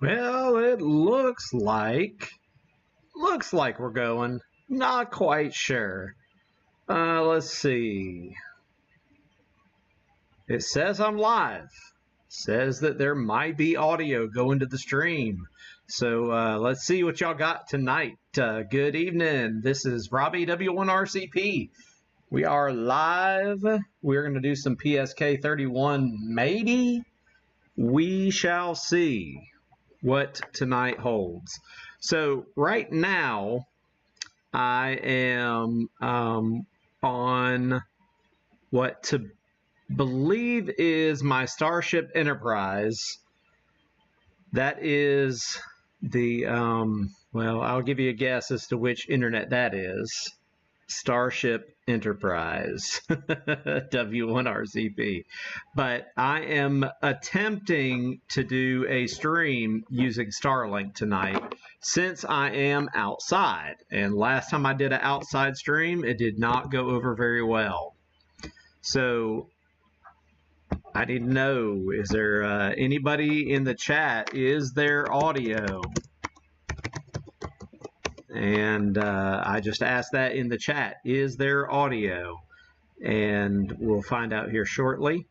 Well, it looks like we're going. Not quite sure. Let's see. It says I'm live. Says that there might be audio going to the stream. So let's see what y'all got tonight. Good evening. This is Robbie W1RCP. We are live. We're going to do some PSK31 maybe. We shall see what tonight holds. So right now I am on what to believe is my Starship Enterprise. That is the well, I'll give you a guess as to which internet that is. Starship Enterprise W1RCP. But I am attempting to do a stream using Starlink tonight since I am outside, and last time I did an outside stream it did not go over very well. So I need to know, is there anybody in the chat? Is there audio? And I just asked that in the chat. Is there audio? And we'll find out here shortly.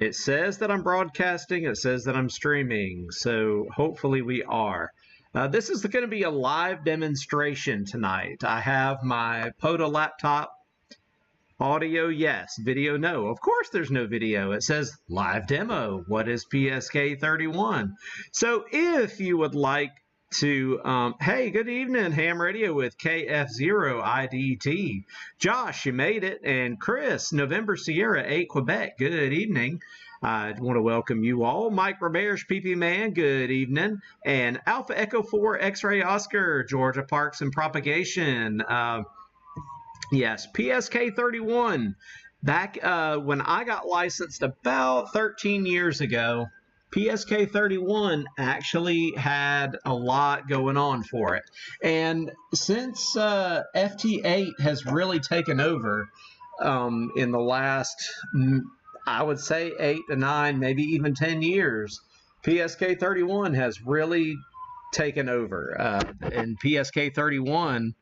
It says that I'm broadcasting. It says that I'm streaming. So hopefully we are. This is going to be a live demonstration tonight. I have my POTA laptop. Audio, yes. Video, no. Of course there's no video. It says live demo. What is PSK31? So if you would like to, hey, good evening, Ham Radio with KF0IDT. Josh, you made it. And Chris, November Sierra 8 Quebec, good evening. I want to welcome you all. Mike Roberge, PP Man, good evening. And Alpha Echo 4 X-Ray Oscar, Georgia Parks and Propagation. Yes, PSK31. Back when I got licensed about 13 years ago, PSK31 actually had a lot going on for it. And since FT8 has really taken over in the last, I would say 8 to 9, maybe even 10 years, PSK31 has really taken over. And PSK31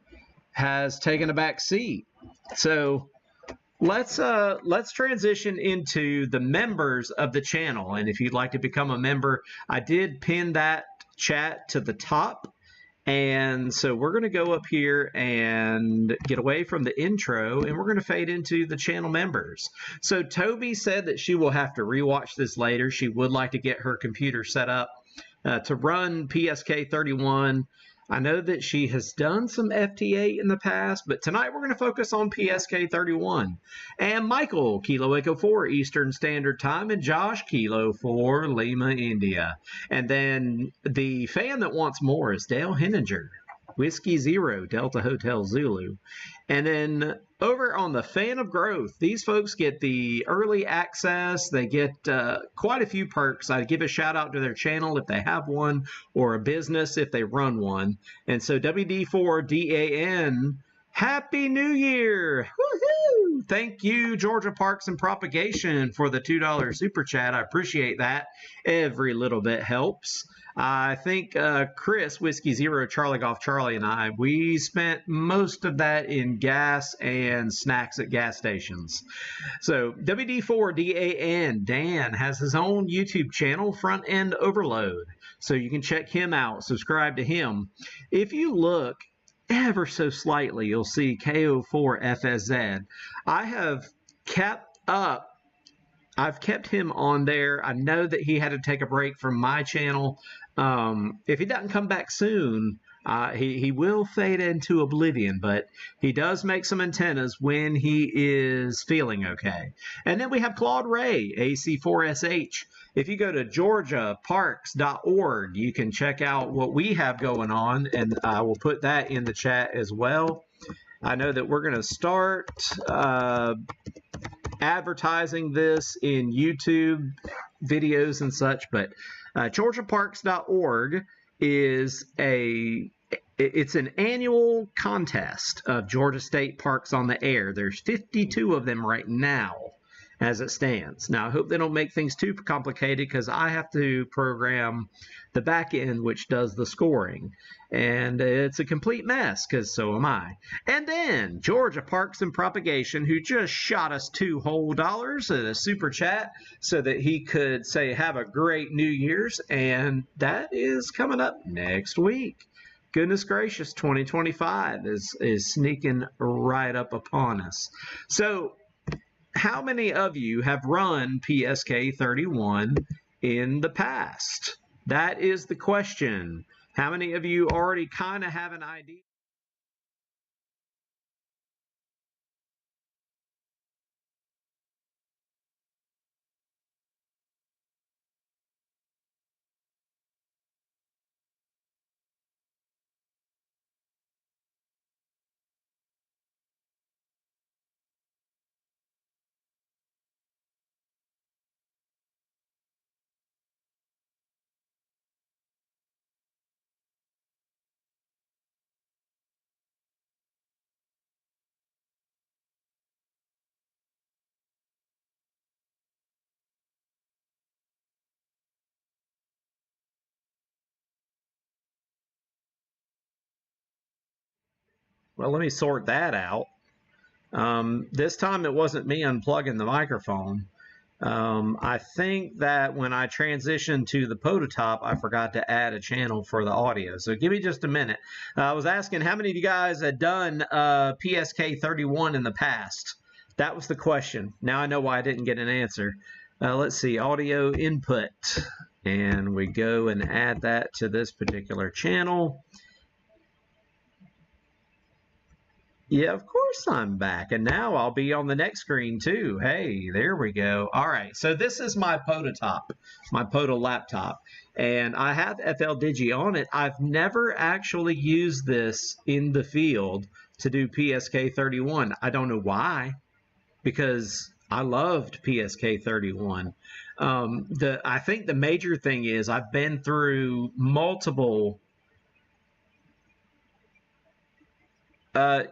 has taken a back seat. So let's transition into the members of the channel. And if you'd like to become a member, I did pin that chat to the top. And so we're going to go up here and get away from the intro, and we're going to fade into the channel members. So Toby said that she will have to rewatch this later. She would like to get her computer set up to run PSK31. I know that she has done some FT8 in the past, but tonight we're going to focus on PSK31. And Michael, Kilo Echo 4 Eastern Standard Time, and Josh, Kilo 4 Lima, India. And then the fan that wants more is Dale Henninger, Whiskey Zero, Delta Hotel Zulu. And then over on the Fan of Growth, these folks get the early access. They get quite a few perks. I give a shout out to their channel if they have one, or a business if they run one. And so WD4DAN, Happy New Year! Woohoo! Thank you, Georgia Parks and Propagation, for the $2 super chat. I appreciate that. Every little bit helps. I think Chris, Whiskey Zero, Charlie Golf Charlie, and I, we spent most of that in gas and snacks at gas stations. So WD4DAN, Dan, has his own YouTube channel, Front End Overload. So you can check him out, subscribe to him. If you look ever so slightly, you'll see KO4FSZ. I have kept up. I've kept him on there. I know that he had to take a break from my channel. If he doesn't come back soon, he will fade into oblivion, but he does make some antennas when he is feeling okay. And then we have Claude Ray, AC4SH. If you go to georgiaparks.org, you can check out what we have going on, and I will put that in the chat as well. I know that we're going to start advertising this in YouTube videos and such, but georgiaparks.org is it's an annual contest of Georgia State parks on the air. There's 52 of them right now, as it stands. Now, I hope they don't make things too complicated because I have to program the back end, which does the scoring. And it's a complete mess because so am I. And then Georgia Parks and Propagation, who just shot us $2 whole at a super chat so that he could say, have a great New Year's. And that is coming up next week. Goodness gracious, 2025 is sneaking right up upon us. So, how many of you have run PSK31 in the past? That is the question. How many of you already kind of have an idea? Well, let me sort that out. This time it wasn't me unplugging the microphone. I think that when I transitioned to the POTA top, I forgot to add a channel for the audio. So give me just a minute. I was asking how many of you guys had done PSK31 in the past. That was the question. Now I know why I didn't get an answer. Let's see, audio input. And we go and add that to this particular channel. Yeah, of course I'm back. And now I'll be on the next screen too. Hey, there we go. All right, so this is my POTA top, my POTA laptop. And I have FL Digi on it. I've never actually used this in the field to do PSK31. I don't know why, because I loved PSK31. I think the major thing is I've been through multiple...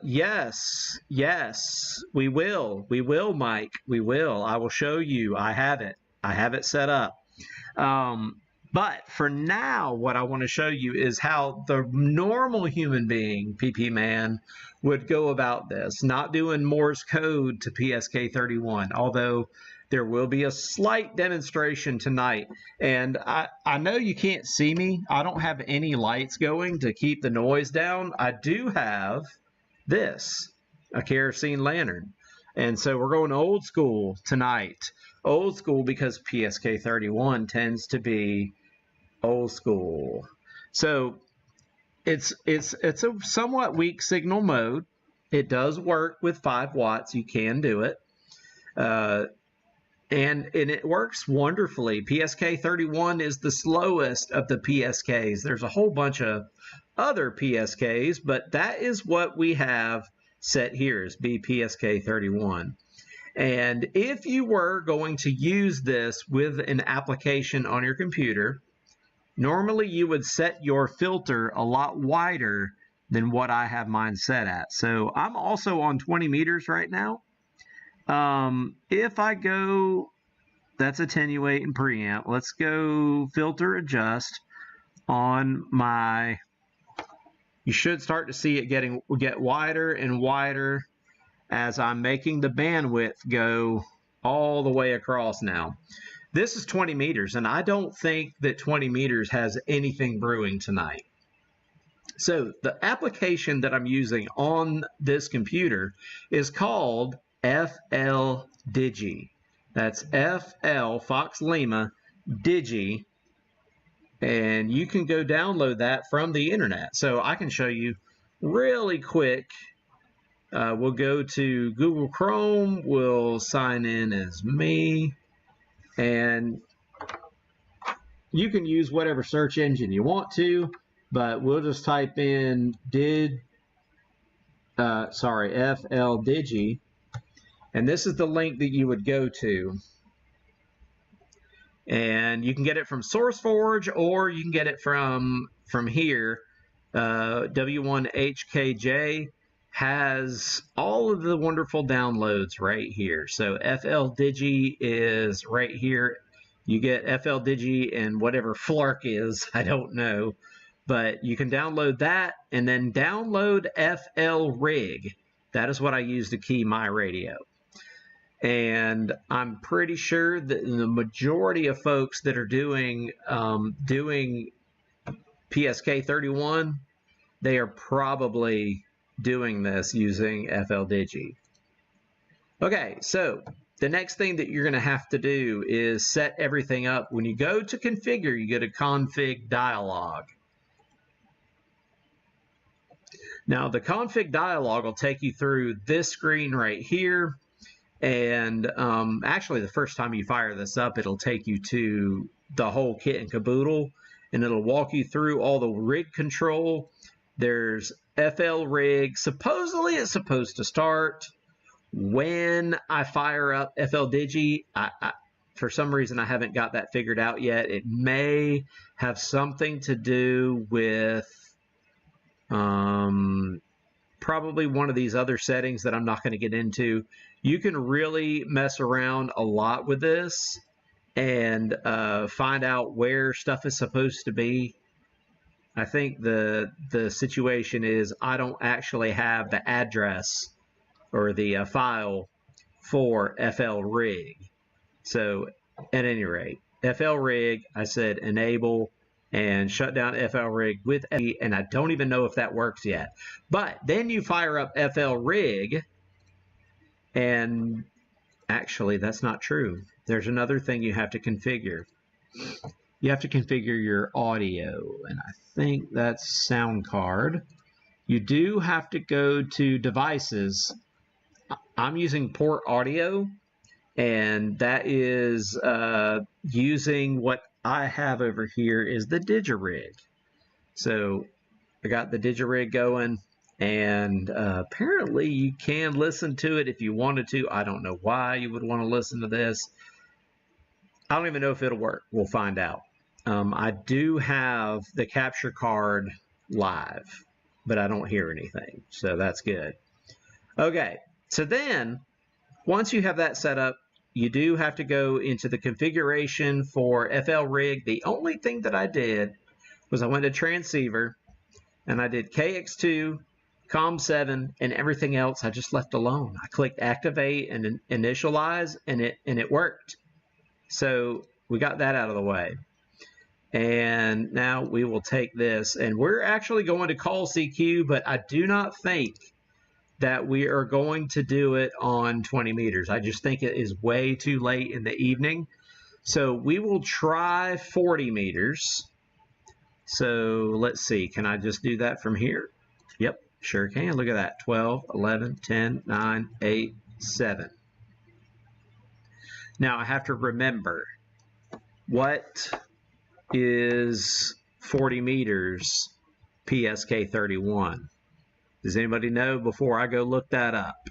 yes, we will, Mike, we will. I will show you. I have it set up. But for now, what I want to show you is how the normal human being, PP Man, would go about this, not doing Morse code to PSK31, although there will be a slight demonstration tonight. And I know you can't see me. I don't have any lights going to keep the noise down. I do have this, a kerosene lantern. And so we're going old school tonight. Old school because PSK31 tends to be old school. So it's a somewhat weak signal mode. It does work with 5 watts. You can do it. And it works wonderfully. PSK31 is the slowest of the PSKs. There's a whole bunch of other PSKs, but that is what we have set here is PSK31. And if you were going to use this with an application on your computer, normally you would set your filter a lot wider than what I have mine set at. So I'm also on 20 meters right now. If I go, that's attenuate and preamp. Let's go filter adjust on my... You should start to see it get wider and wider as I'm making the bandwidth go all the way across now. This is 20 meters, and I don't think that 20 meters has anything brewing tonight. So the application that I'm using on this computer is called FL Digi. That's FL Fox Lima Digi. And you can go download that from the internet. So I can show you really quick. We'll go to Google Chrome. We'll sign in as me. And you can use whatever search engine you want to. But we'll just type in FL Digi. And this is the link that you would go to. And you can get it from SourceForge, or you can get it from here. W1HKJ has all of the wonderful downloads right here. So FL Digi is right here. You get FL Digi and whatever Flark is, I don't know. But you can download that and then download FL Rig. That is what I use to key my radio. And I'm pretty sure that the majority of folks that are doing PSK31, they are probably doing this using FL Digi. Okay, so the next thing that you're going to have to do is set everything up. When you go to configure, you go to config dialog. Now the config dialog will take you through this screen right here. And actually, the first time you fire this up, it'll take you to the whole kit and caboodle, and it'll walk you through all the rig control. There's FL Rig. Supposedly, it's supposed to start when I fire up FL Digi. For some reason, I haven't got that figured out yet. It may have something to do with probably one of these other settings that I'm not going to get into. You can really mess around a lot with this and find out where stuff is supposed to be. I think the situation is I don't actually have the address or the file for FL Rig. So at any rate, FL Rig, I said enable and shut down FL Rig with A, and I don't even know if that works yet. But then you fire up FL Rig, and actually that's not true. There's another thing you have to configure. You have to configure your audio, and I think that's sound card. You do have to go to devices. I'm using port audio, and that is using what I have over here is the Digirig. So I got the Digirig going, and apparently you can listen to it if you wanted to. I don't know why you would want to listen to this. I don't even know if it'll work. We'll find out. I do have the capture card live, but I don't hear anything, so that's good. Okay, so then once you have that set up, you do have to go into the configuration for FL Rig. The only thing that I did was I went to transceiver and I did KX2, COM7, and everything else I just left alone. I clicked activate and initialize, and it worked. So we got that out of the way. And now we will take this, and we're actually going to call CQ, but I do not think that we are going to do it on 20 meters. I just think it is way too late in the evening. So we will try 40 meters. So let's see, can I just do that from here? Yep, sure can. Look at that, 12, 11, 10, 9, 8, 7. Now I have to remember, what is 40 meters PSK31? Does anybody know before I go look that up?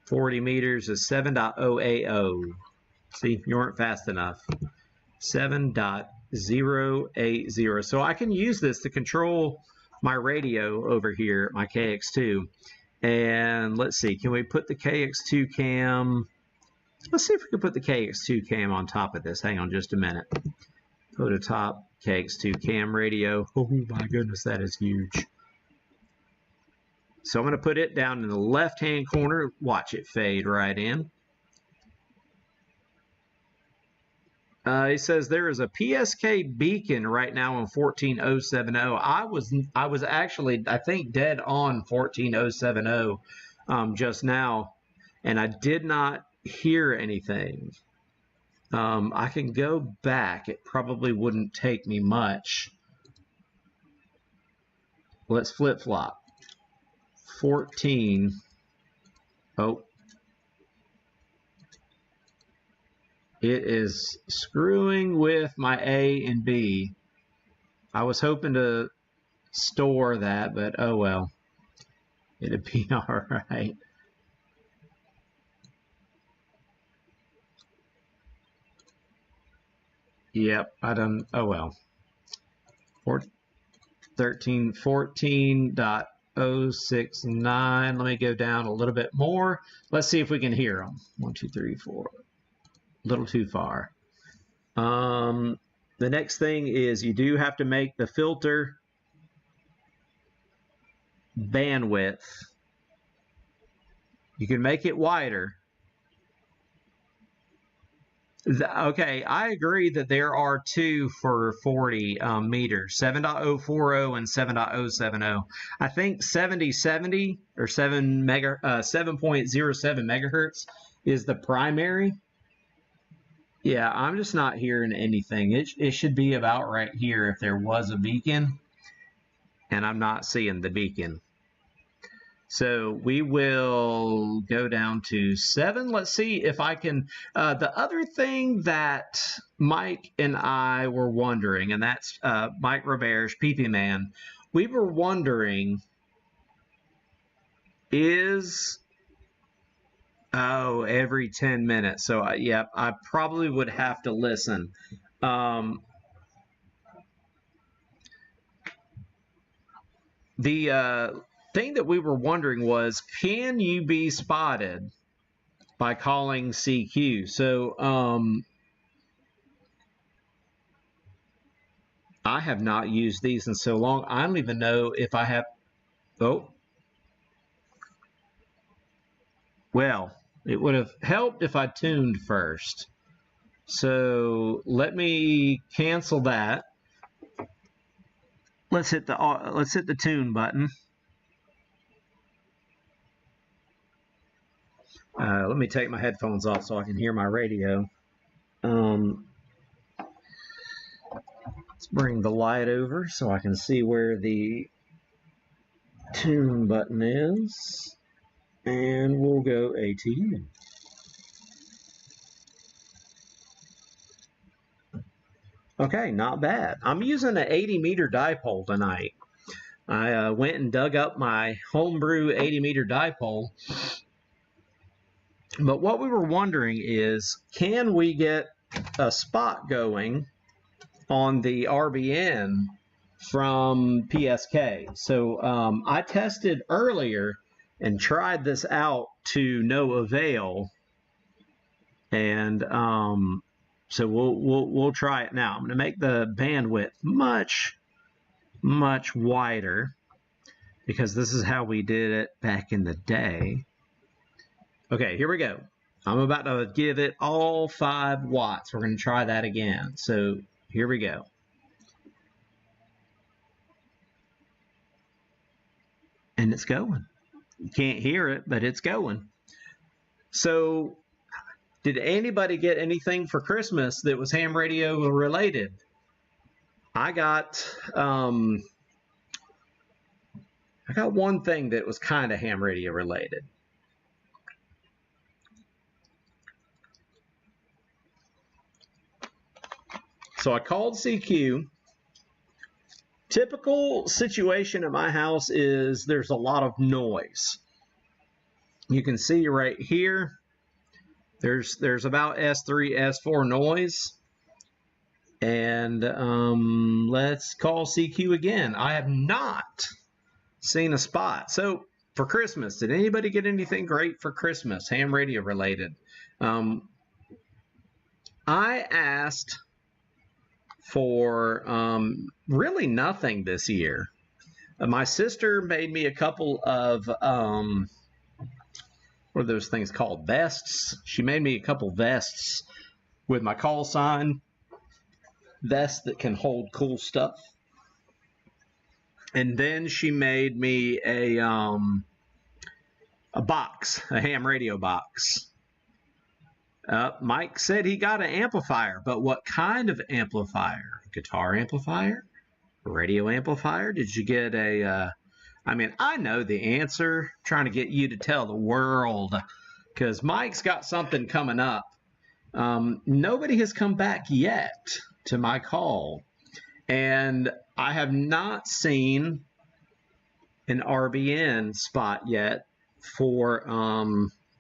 40 meters is 7.080. See, you weren't fast enough. 7.080. So I can use this to control my radio over here, my KX2. And let's see, can we put the KX2 cam? Let's see if we can put the KX2 cam on top of this. Hang on just a minute. Go to top, KX2 cam radio. Oh my goodness, that is huge. So I'm going to put it down in the left-hand corner. Watch it fade right in. It says there is a PSK beacon right now on 14070. I was actually, I think, dead on 14070 just now, and I did not hear anything. I can go back. It probably wouldn't take me much. Let's flip-flop. 14. Oh. It is screwing with my A and B. I was hoping to store that, but oh well. It'd be all right. Yep, I done, oh well. 14.0. 7.069. Let me go down a little bit more. Let's see if we can hear them. 1, 2, 3, 4. A little too far. The next thing is you do have to make the filter bandwidth. You can make it wider. Okay, I agree that there are two for 40 meters, 7.040 and 7.070. I think 7070 or 7.07 megahertz is the primary. Yeah, I'm just not hearing anything. It should be about right here if there was a beacon, and I'm not seeing the beacon. So we will go down to 7. Let's see if I can. The other thing that Mike and I were wondering, and that's Mike Roberge, PP Man, we were wondering is, oh, every 10 minutes. So, yeah, I probably would have to listen. The thing that we were wondering was, can you be spotted by calling CQ? So I have not used these in so long. I don't even know if I have. Oh, well, it would have helped if I tuned first. So let me cancel that. Let's hit the tune button. Let me take my headphones off so I can hear my radio. Let's bring the light over so I can see where the tune button is. And we'll go ATU. Okay, not bad. I'm using an 80-meter dipole tonight. I went and dug up my homebrew 80-meter dipole. But what we were wondering is, can we get a spot going on the RBN from PSK? So I tested earlier and tried this out to no avail. And so we'll try it now. I'm going to make the bandwidth much wider because this is how we did it back in the day. Okay, here we go. I'm about to give it all 5 watts. We're going to try that again. So here we go. And it's going. You can't hear it, but it's going. So did anybody get anything for Christmas that was ham radio related? I got one thing that was kind of ham radio related. So I called CQ. Typical situation at my house is there's a lot of noise. You can see right here, there's about S3, S4 noise. And let's call CQ again. I have not seen a spot. So for Christmas, did anybody get anything great for Christmas, ham radio related? I asked for really nothing this year. My sister made me a couple of what are those things called? Vests. She made me a couple vests with my call sign. Vests that can hold cool stuff. And then she made me a box, a ham radio box. Mike said he got an amplifier, but what kind of amplifier? Guitar amplifier? Radio amplifier? Did you get a, I mean, I know the answer. I'm trying to get you to tell the world, because Mike's got something coming up. Nobody has come back yet to my call, and I have not seen an RBN spot yet for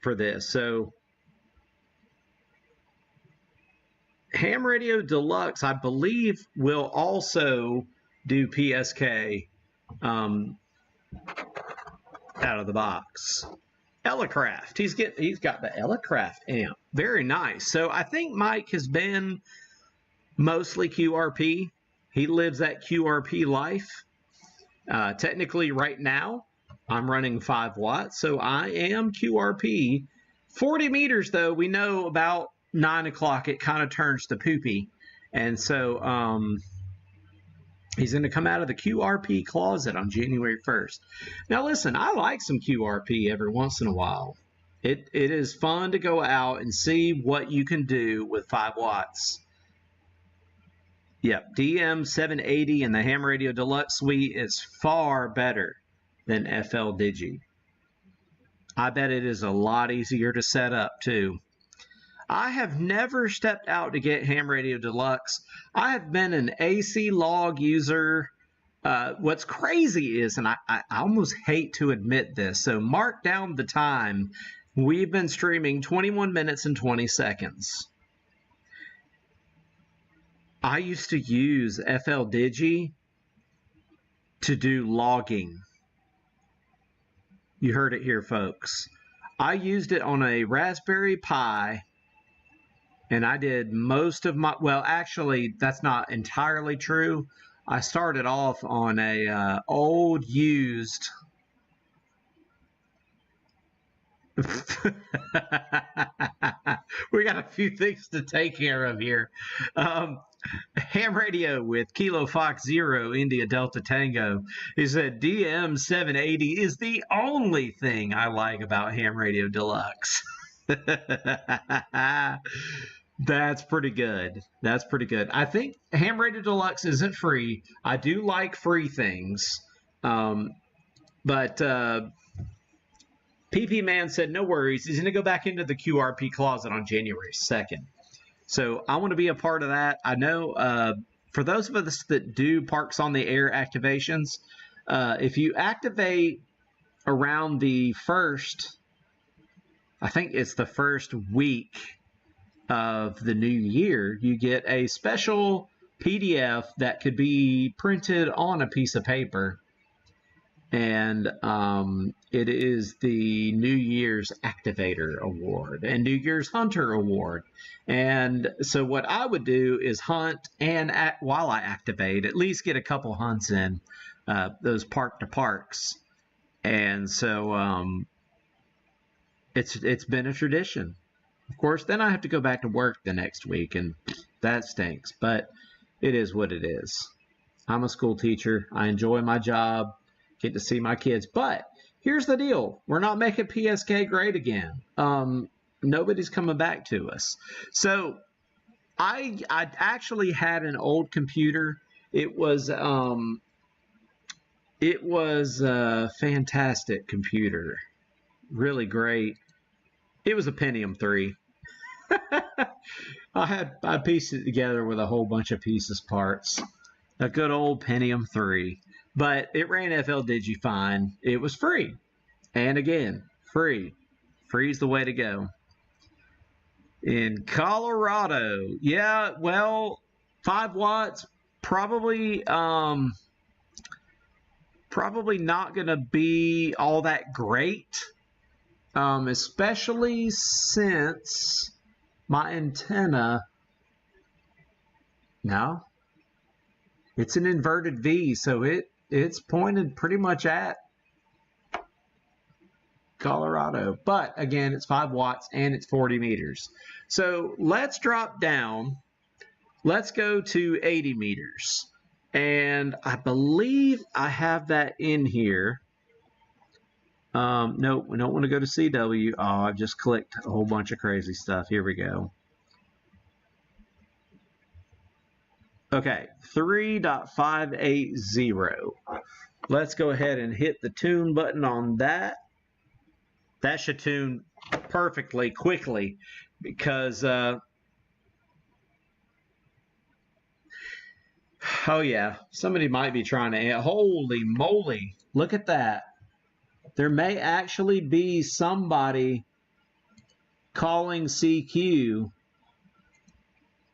this. So Ham Radio Deluxe, I believe, will also do PSK out of the box. Elecraft. He's got the Elecraft amp. Very nice. So I think Mike has been mostly QRP. He lives that QRP life. Technically, right now, I'm running 5 watts, so I am QRP. 40 meters, though, we know about 9 o'clock it kind of turns to poopy. And so he's going to come out of the QRP closet on January 1st. Now, listen, I like some QRP every once in a while. It is fun to go out and see what you can do with 5 watts. Yep, DM780 and the Ham Radio Deluxe Suite is far better than FL Digi. I bet it is a lot easier to set up, too. I have never stepped out to get Ham Radio Deluxe. I have been an AC log user. What's crazy is, and I almost hate to admit this, so mark down the time. We've been streaming 21 minutes and 20 seconds. I used to use FL Digi to do logging. You heard it here, folks. I used it on a Raspberry Pi, and I did most of my, well, actually, that's not entirely true. I started off on a old used we got a few things to take care of here. Ham Radio with Kilo Fox Zero India Delta Tango. He said DM780 is the only thing I like about Ham Radio Deluxe. That's pretty good. That's pretty good. I think Ham Radio Deluxe isn't free. I do like free things. But PP Man said no worries. He's going to go back into the QRP closet on January 2nd. So I want to be a part of that. I know for those of us that do Parks on the Air activations, if you activate around the first, I think it's the first week of the new year, you get a special PDF that could be printed on a piece of paper. And it is the New Year's Activator Award and New Year's Hunter Award. And so what I would do is hunt and while I activate, at least get a couple hunts in those park to parks. And so it's been a tradition. Of course, then I have to go back to work the next week, and that stinks. But it is what it is. I'm a school teacher. I enjoy my job. Get to see my kids. But here's the deal. We're not making PSK great again. Nobody's coming back to us. So I actually had an old computer. It was a fantastic computer. Really great. It was a Pentium 3. I pieced it together with a whole bunch of pieces parts. A good old Pentium 3. But it ran FL Digi fine. It was free. And again, free. Free's the way to go. In Colorado, yeah, well, 5 watts, probably not going to be all that great, especially since my antenna, no, it's an inverted V, so it's pointed pretty much at Colorado. But again, it's 5 watts and it's 40 meters. So let's drop down. Let's go to 80 meters. And I believe I have that in here. No, we don't want to go to CW. Oh, I've just clicked a whole bunch of crazy stuff. Here we go. Okay, 3.580. Let's go ahead and hit the tune button on that. That should tune perfectly quickly because, oh yeah, somebody might be trying to, holy moly, look at that. There may actually be somebody calling CQ.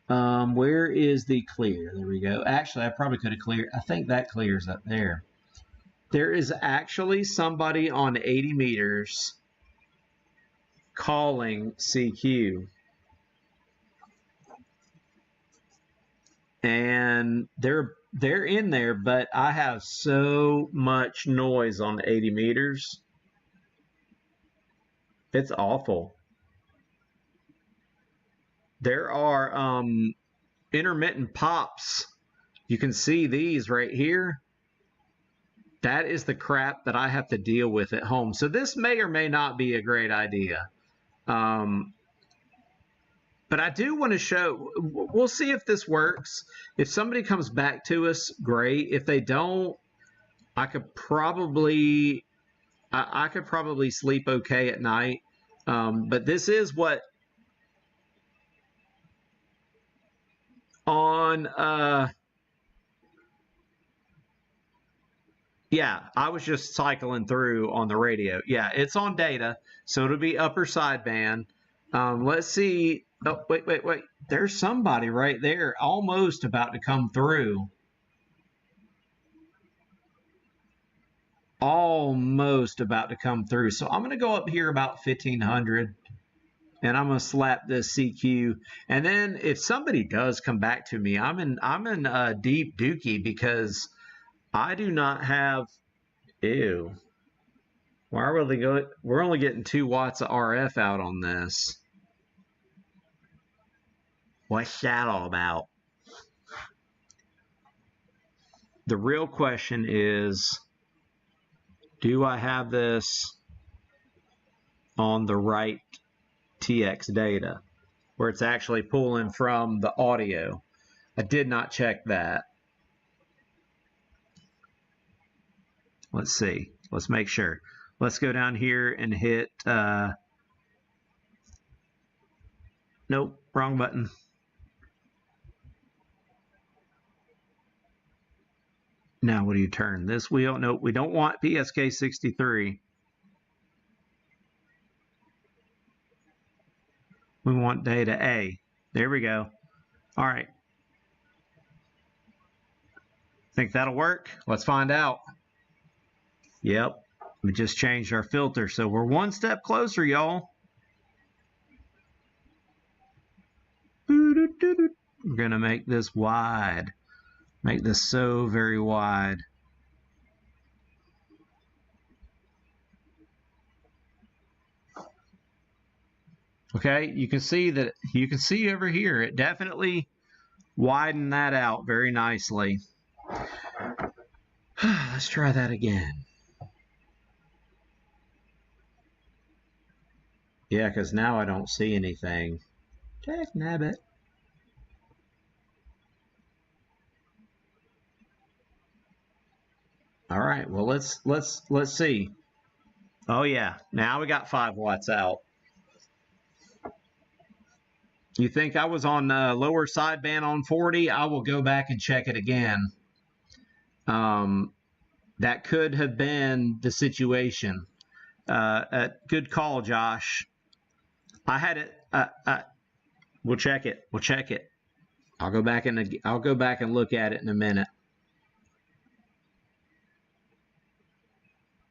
Where is the clear? There we go. Actually, I probably could have cleared. I think that clears up there. There is actually somebody on 80 meters calling CQ. And they're in there, but I have so much noise on 80 meters. It's awful. There are intermittent pops. You can see these right here. That is the crap that I have to deal with at home. So this may or may not be a great idea. But I do want to show, we'll see if this works. If somebody comes back to us, great. If they don't, I could probably sleep okay at night. But this is what on, yeah, I was just cycling through on the radio. Yeah, it's on data, so it'll be upper sideband. Let's see. Oh, wait. There's somebody right there almost about to come through. Almost about to come through. So I'm going to go up here about 1500 and I'm going to slap this CQ. And then if somebody does come back to me, I'm in deep dookie because I do not have, ew. Why will they go? We're only getting 2 watts of RF out on this. What's that all about? The real question is, do I have this on the right TX data where it's actually pulling from the audio? I did not check that. Let's see. Let's make sure. Let's go down here and hit, nope, wrong button. Now, what do you turn? This wheel? Nope, we don't want PSK63. We want data A. There we go. All right. Think that'll work? Let's find out. Yep, we just changed our filter, so we're one step closer, y'all. We're gonna make this wide. Make this so very wide. Okay, you can see that, you can see over here, it definitely widened that out very nicely. Let's try that again. Yeah, because now I don't see anything. Jack nabbit. All right, well, let's see. Oh yeah, now we got 5 watts out. You think I was on lower sideband on 40? I will go back and check it again. That could have been the situation. Good call, Josh. I had it. We'll check it. We'll check it. I'll go back and look at it in a minute.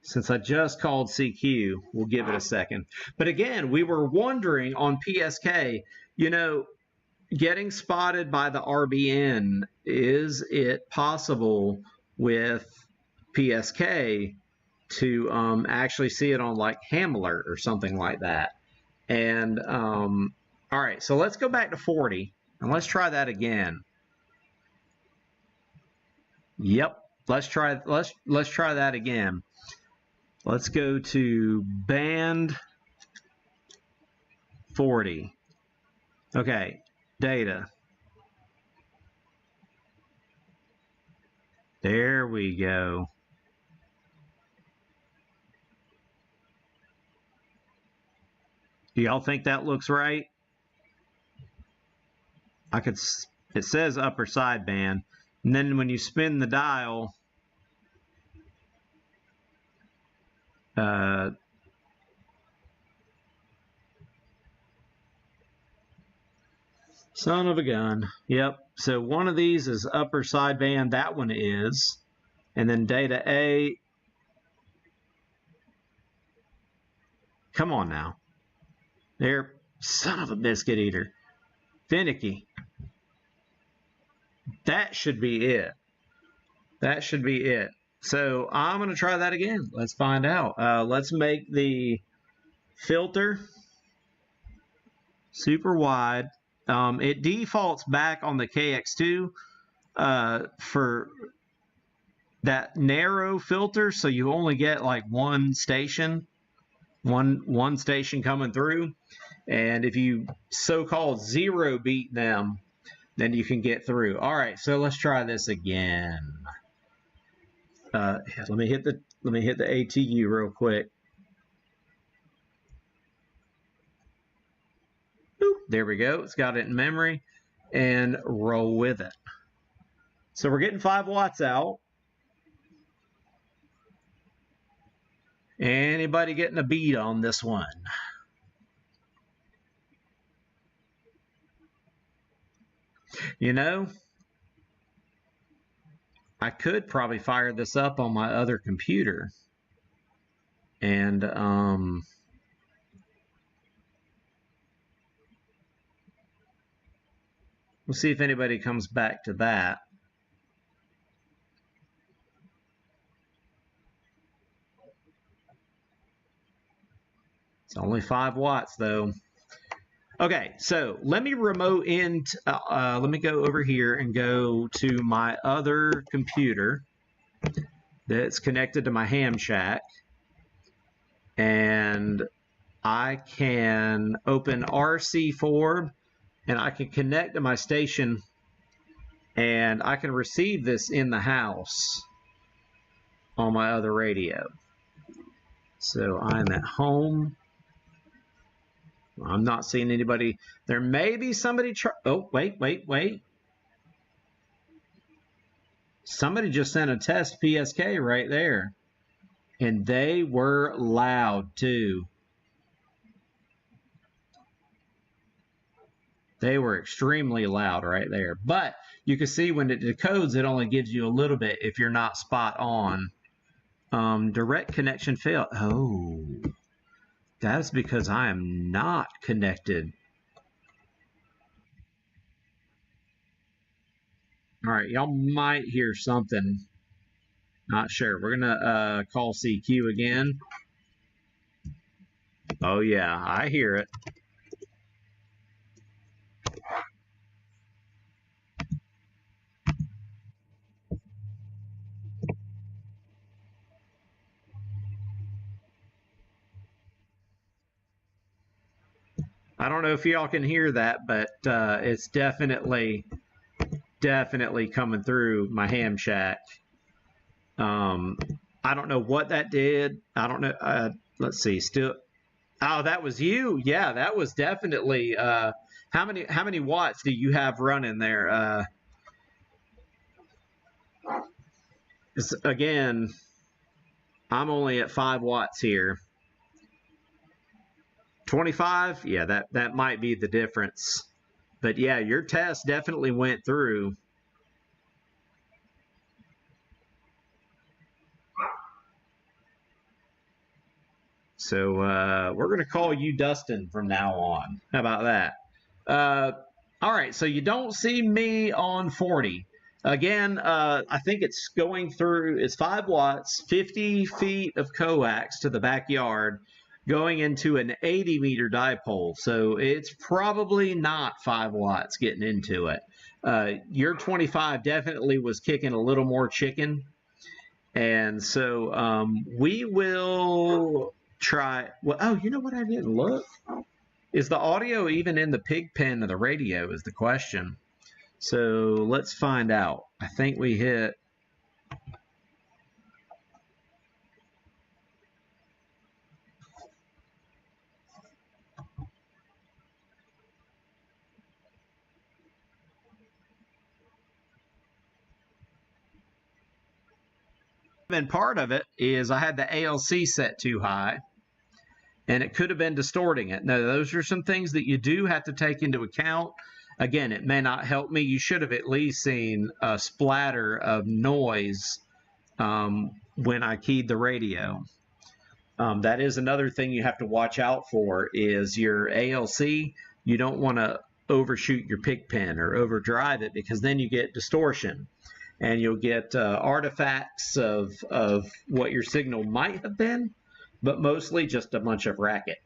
Since I just called CQ, we'll give it a second. But again, we were wondering on PSK, you know, getting spotted by the RBN, is it possible with PSK to actually see it on like Hamlet or something like that? And all right, so let's go back to 40 and let's try that again. Yep, let's try that again. Let's go to band 40. Okay, data. There we go. Do y'all think that looks right? It says upper sideband, and then when you spin the dial, son of a gun. Yep. So one of these is upper sideband. That one is. And then data A Come on now. There, son of a biscuit eater. Finicky. That should be it. That should be it. So I'm going to try that again. Let's find out. Let's make the filter super wide. It defaults back on the KX2 for that narrow filter, so you only get like one station coming through. And if you so-called zero beat them, then you can get through. All right, so let's try this again. Let me hit the ATU real quick. Boop, there we go. It's got it in memory, and roll with it. So we're getting 5 watts out. Anybody getting a beat on this one? You know, I could probably fire this up on my other computer and we'll see if anybody comes back to that. It's only 5 watts though. Okay, so let me remote in. Let me go over here and go to my other computer that's connected to my ham shack. And I can open RC4 and I can connect to my station and I can receive this in the house on my other radio. So I'm at home. I'm not seeing anybody. There may be somebody. Oh, wait. Somebody just sent a test PSK right there. And they were loud too. They were extremely loud right there. But you can see when it decodes, it only gives you a little bit if you're not spot on. Direct connection failed. Oh. That's because I am not connected. All right, y'all might hear something. Not sure. We're going to call CQ again. Oh, yeah, I hear it. I don't know if y'all can hear that, but it's definitely coming through my ham shack. I don't know what that did. I don't know. Let's see. Still, oh, that was you. Yeah, that was definitely. How many watts do you have running there? Again, I'm only at 5 watts here. 25? Yeah, that might be the difference. But yeah, your test definitely went through. So we're going to call you Dustin from now on. How about that? All right, so you don't see me on 40. Again, I think it's going through, it's 5 watts, 50 feet of coax to the backyard, going into an 80-meter dipole. So it's probably not 5 watts getting into it. Your 25 definitely was kicking a little more chicken. And so we will try. Well, oh, you know what? I didn't look. Is the audio even in the pig pen of the radio is the question. So let's find out. I think we hit. And part of it is I had the ALC set too high, and it could have been distorting it. Now, those are some things that you do have to take into account. Again, it may not help me. You should have at least seen a splatter of noise when I keyed the radio. That is another thing you have to watch out for is your ALC. You don't want to overshoot your pig pen or overdrive it, because then you get distortion and you'll get artifacts of what your signal might have been, but mostly just a bunch of racket.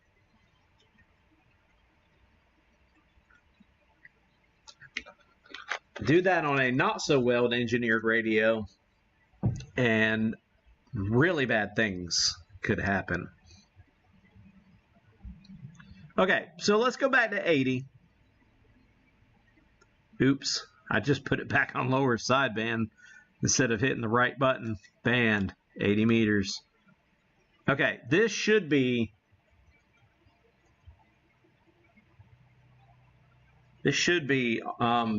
Do that on a not so well engineered radio and really bad things could happen. Okay, so let's go back to 80. Oops, I just put it back on lower sideband instead of hitting the right button. Band, 80 meters. Okay, this should be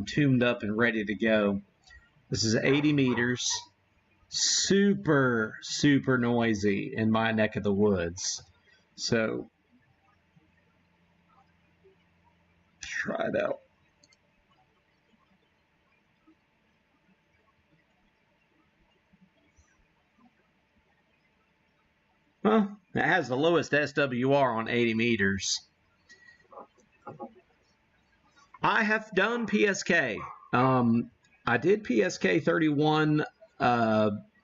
tuned up and ready to go. This is 80 meters. Super, super noisy in my neck of the woods. So, try it out. Well, it has the lowest SWR on 80 meters. I have done PSK. I did PSK31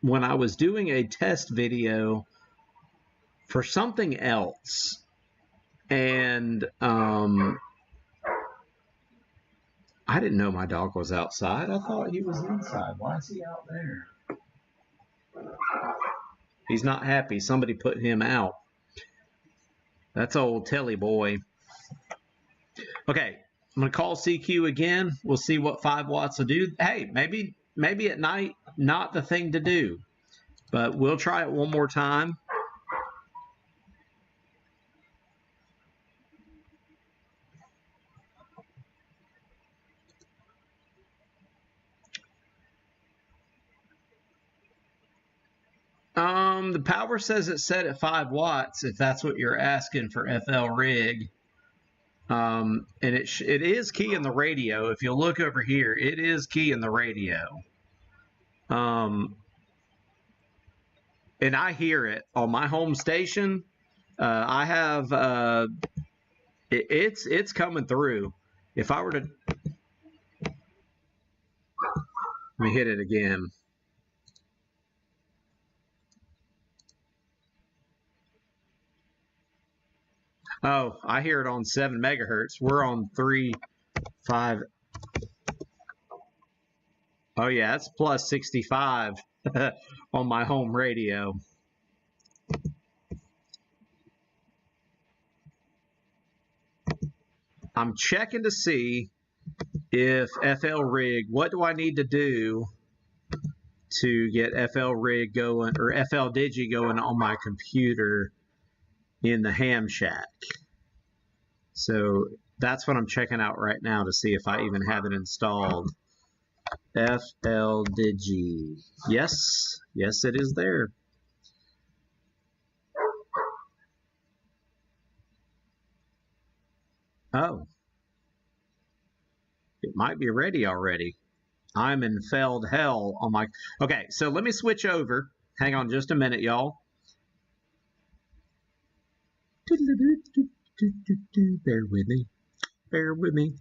when I was doing a test video for something else. And I didn't know my dog was outside. I thought he was inside. Why is he out there? He's not happy. Somebody put him out. That's old Telly boy. Okay, I'm going to call CQ again. We'll see what 5 watts will do. Hey, maybe at night, not the thing to do. But we'll try it one more time. The power says it's set at 5 watts, if that's what you're asking for FL rig. And it is key in the radio. If you'll look over here, it is key in the radio. And I hear it on my home station. I have it's coming through. If I were to let me hit it again. Oh, I hear it on 7 megahertz. We're on 3, 5. Oh yeah, it's plus 65 on my home radio. I'm checking to see if FL rig, what do I need to do to get FL rig going, or FL Digi going on my computer in the ham shack. So that's what I'm checking out right now to see if I even have it installed. FL Digi. Yes, yes, it is there. Oh, it might be ready already. I'm in felled hell on my... Okay, so let me switch over. Hang on just a minute, y'all. Bear with me. Bear with me.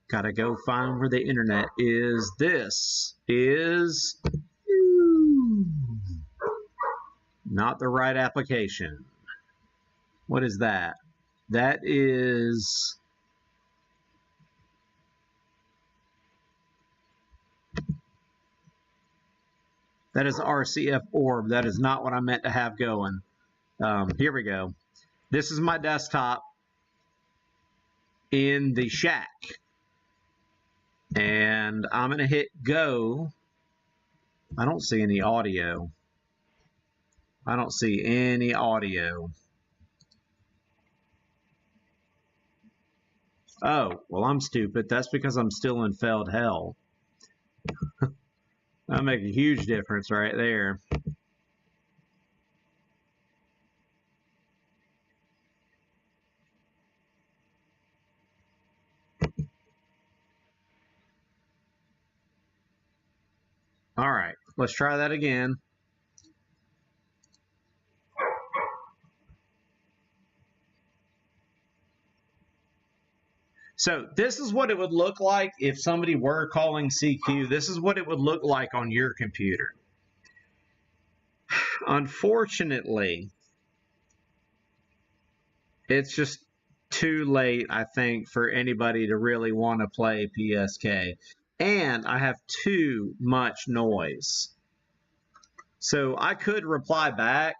Gotta go find where the internet is. This is not the right application. What is that? That is... That is RCF orb. That is not what I meant to have going. Here we go. This is my desktop in the shack. And I'm going to hit go. I don't see any audio. I don't see any audio. Oh, well, I'm stupid. That's because I'm still in felled hell. That'll make a huge difference right there. All right, let's try that again. So this is what it would look like if somebody were calling CQ. This is what it would look like on your computer. Unfortunately, it's just too late, I think, for anybody to really want to play PSK. And I have too much noise. So I could reply back.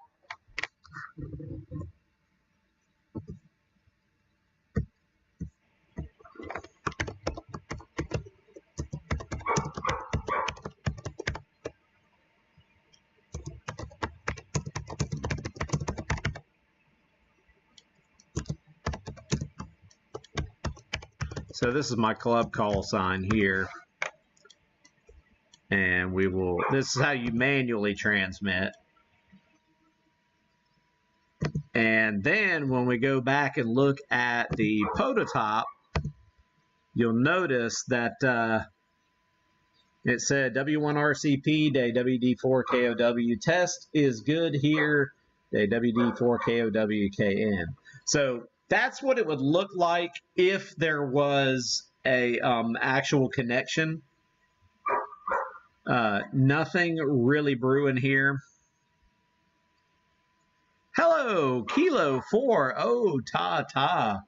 So this is my club call sign here. And we will, this is how you manually transmit. And then when we go back and look at the POTA top, you'll notice that it said W1RCP, day WD4KOW, test is good here, day WD4KOWKN. So that's what it would look like if there was a actual connection. Nothing really brewing here. Hello, Kilo 4. Oh, ta.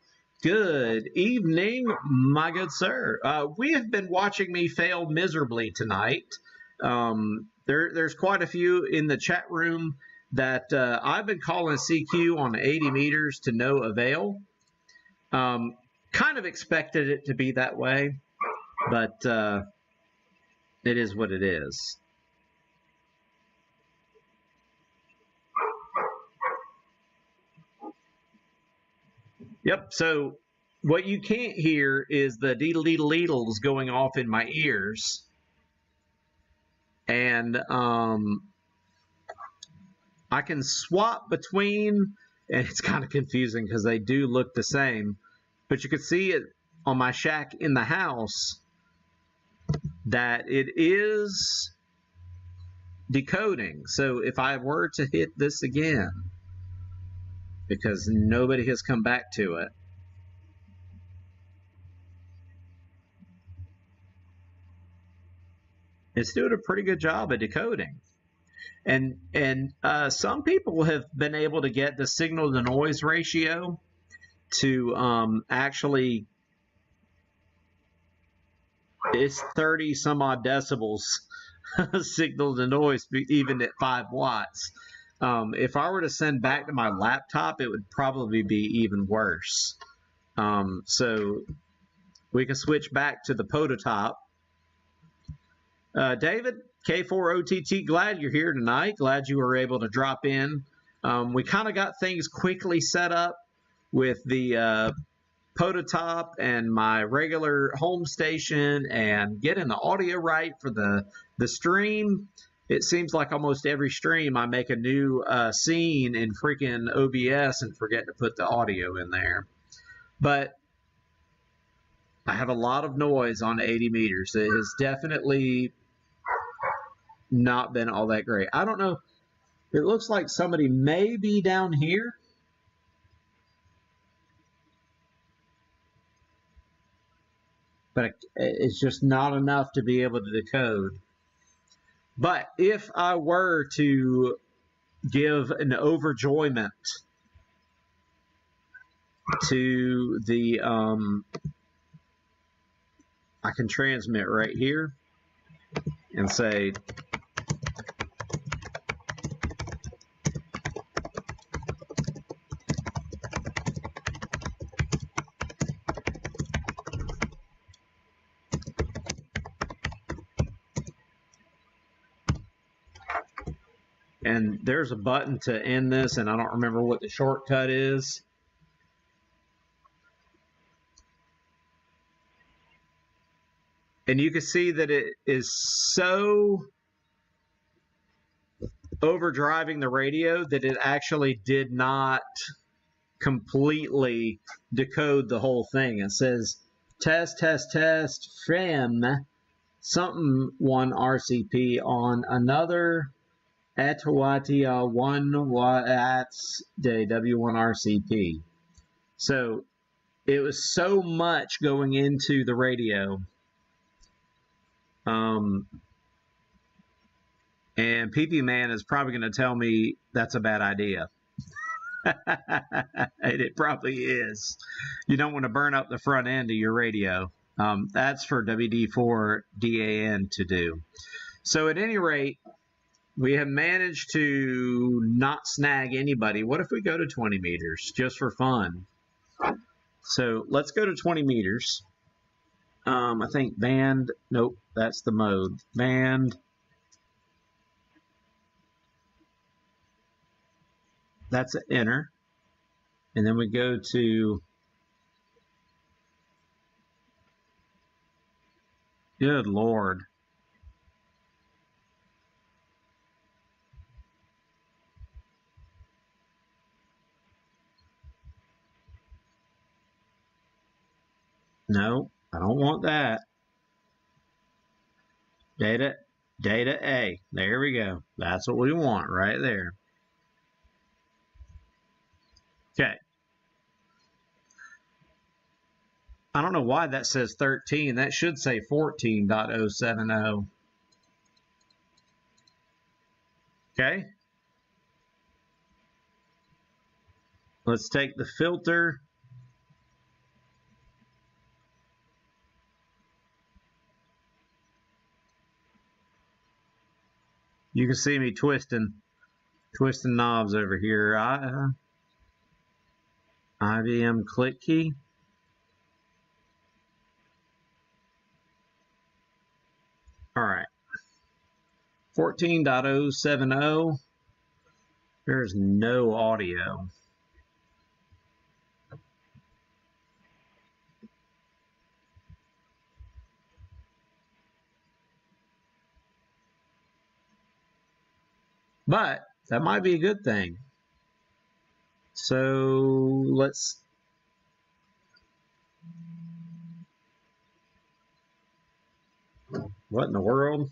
Good evening, my good sir. We have been watching me fail miserably tonight. There's quite a few in the chat room that I've been calling CQ on 80 meters to no avail. Kind of expected it to be that way, but it is what it is. Yep, so what you can't hear is the deedle-deedle-deedles going off in my ears. And I can swap between, and it's kind of confusing because they do look the same, but you can see it on my shack in the house that it is decoding. So if I were to hit this again, because nobody has come back to it, it's doing a pretty good job of decoding. And some people have been able to get the signal to noise ratio to actually, it's 30 some odd decibels signal to noise, even at 5 watts. If I were to send back to my laptop, it would probably be even worse. So we can switch back to the POTA top. David, K4OTT, glad you're here tonight. Glad you were able to drop in. We kind of got things quickly set up with the POTA top and my regular home station and getting the audio right for the stream. It seems like almost every stream I make a new scene in freaking OBS and forget to put the audio in there. But I have a lot of noise on 80 meters. It has definitely not been all that great. I don't know. It looks like somebody may be down here. But it's just not enough to be able to decode. But if I were to give an overjoyment to the, I can transmit right here and say, and there's a button to end this, and I don't remember what the shortcut is. And you can see that it is so overdriving the radio that it actually did not completely decode the whole thing. It says test, test, test from something 1 RCP on another Etawatia 1 watts day W1 RCP. So it was so much going into the radio. And PP Man is probably going to tell me that's a bad idea. It probably is. You don't want to burn up the front end of your radio. That's for WD4DAN to do. So at any rate, we have managed to not snag anybody. What if we go to 20 meters just for fun? So let's go to 20 meters. I think band, nope, that's the mode. Band. That's an enter. And then we go to, good Lord. No, I don't want that. Data A. There we go. That's what we want right there. Okay. I don't know why that says 13. That should say 14.070. Okay. Let's take the filter. You can see me twisting knobs over here. IBM click key. All right. 14.070. There's no audio. But that might be a good thing. So let's what in the world?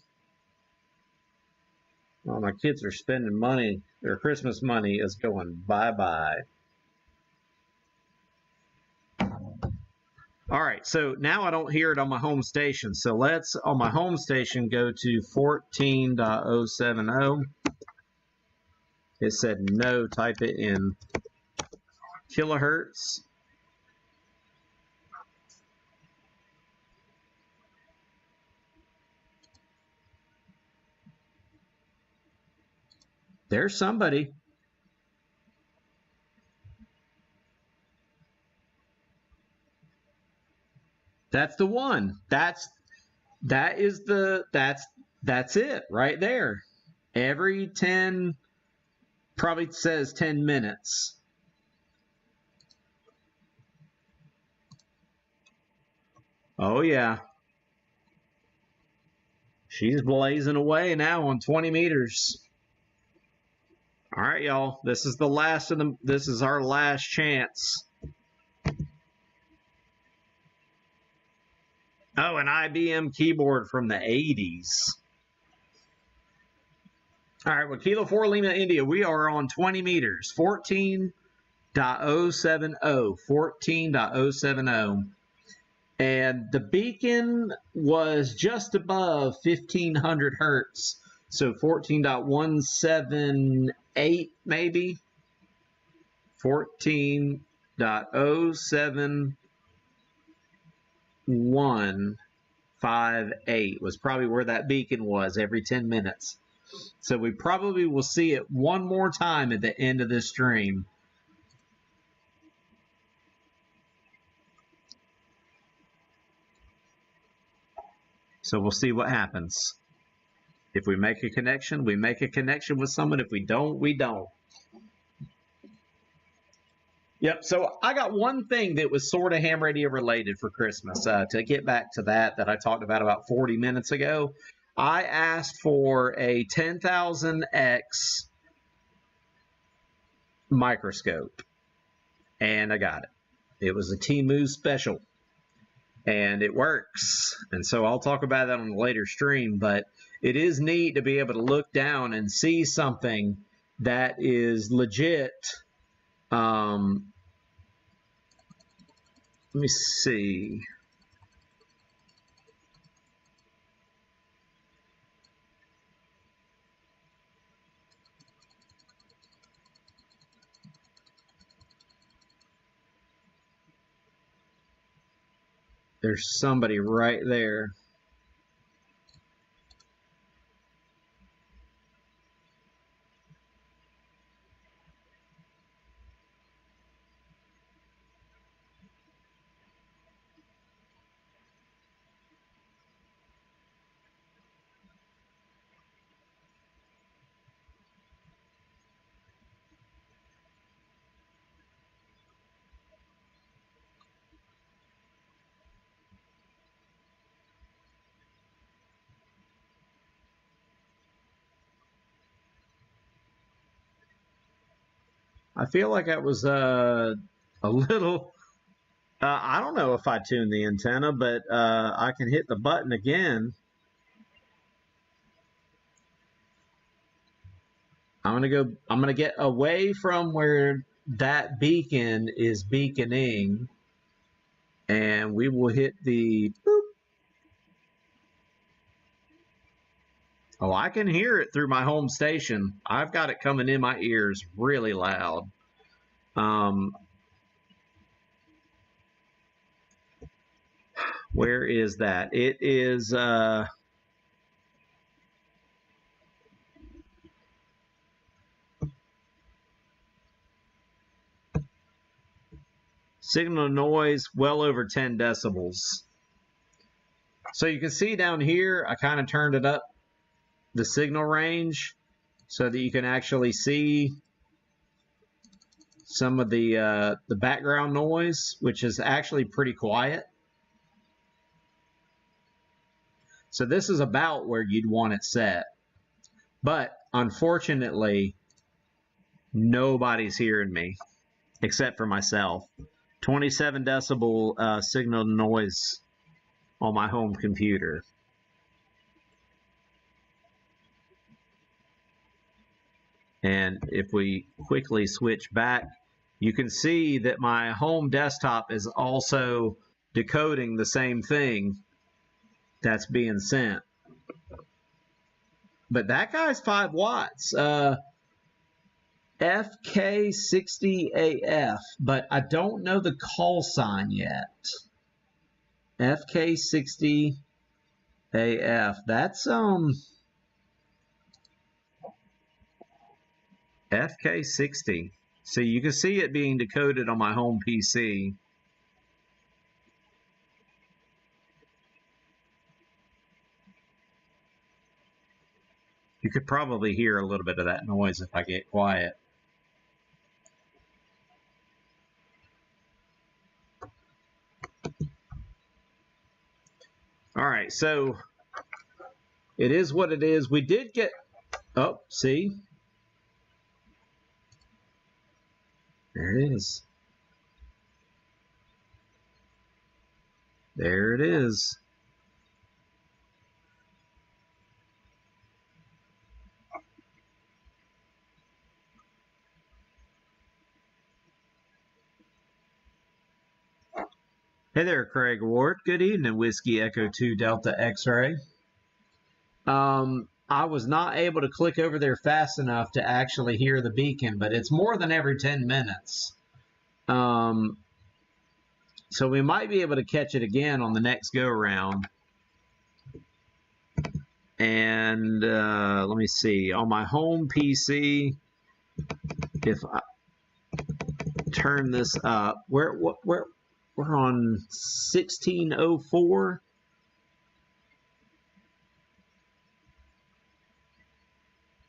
Oh, my kids are spending money. Their Christmas money is going bye-bye. All right, so now I don't hear it on my home station. So let's, on my home station, go to 14.070. It said no, type it in kilohertz. There's somebody. That's the one. That's it right there. Every 10, probably says 10 minutes. Oh yeah. She's blazing away now on 20 meters. All right, y'all. This is the last of them. This is our last chance. Oh, an IBM keyboard from the 80s. All right, well, Kilo 4 Lima, India, we are on 20 meters, 14.070, 14.070. And the beacon was just above 1500 hertz, so 14.178 maybe. 14.07158 was probably where that beacon was every 10 minutes. So we probably will see it one more time at the end of this stream. So we'll see what happens. If we make a connection, we make a connection with someone. If we don't, we don't. Yep, so I got one thing that was sort of ham radio related for Christmas. To get back to that I talked about 40 minutes ago. I asked for a 10,000x microscope, and I got it. It was a Temu special, and it works. And so I'll talk about that on a later stream, but it is neat to be able to look down and see something that is legit. Let me see. There's somebody right there. I feel like that was a little, I don't know if I tuned the antenna, but I can hit the button again. I'm gonna get away from where that beacon is beaconing, and we will hit the boop. Oh, I can hear it through my home station. I've got it coming in my ears really loud. Where is that? It is signal noise well over 10 decibels. So you can see down here, I kind of turned it up, the signal range, so that you can actually see some of the background noise, which is actually pretty quiet. So this is about where you'd want it set. But unfortunately, nobody's hearing me except for myself. 27 decibel signal noise on my home computer. And if we quickly switch back, you can see that my home desktop is also decoding the same thing that's being sent. But that guy's 5 watts. FK60AF, but I don't know the call sign yet. FK60AF. That's FK60. So you can see it being decoded on my home PC. You could probably hear a little bit of that noise if I get quiet. All right, so it is what it is. We did get, oh, see? There it is. There it is. Hey there, Craig Ward. Good evening, Whiskey Echo 2 Delta X-Ray. I was not able to click over there fast enough to actually hear the beacon, but it's more than every 10 minutes. So we might be able to catch it again on the next go-around. And let me see. On my home PC, if I turn this up, we're on 1604.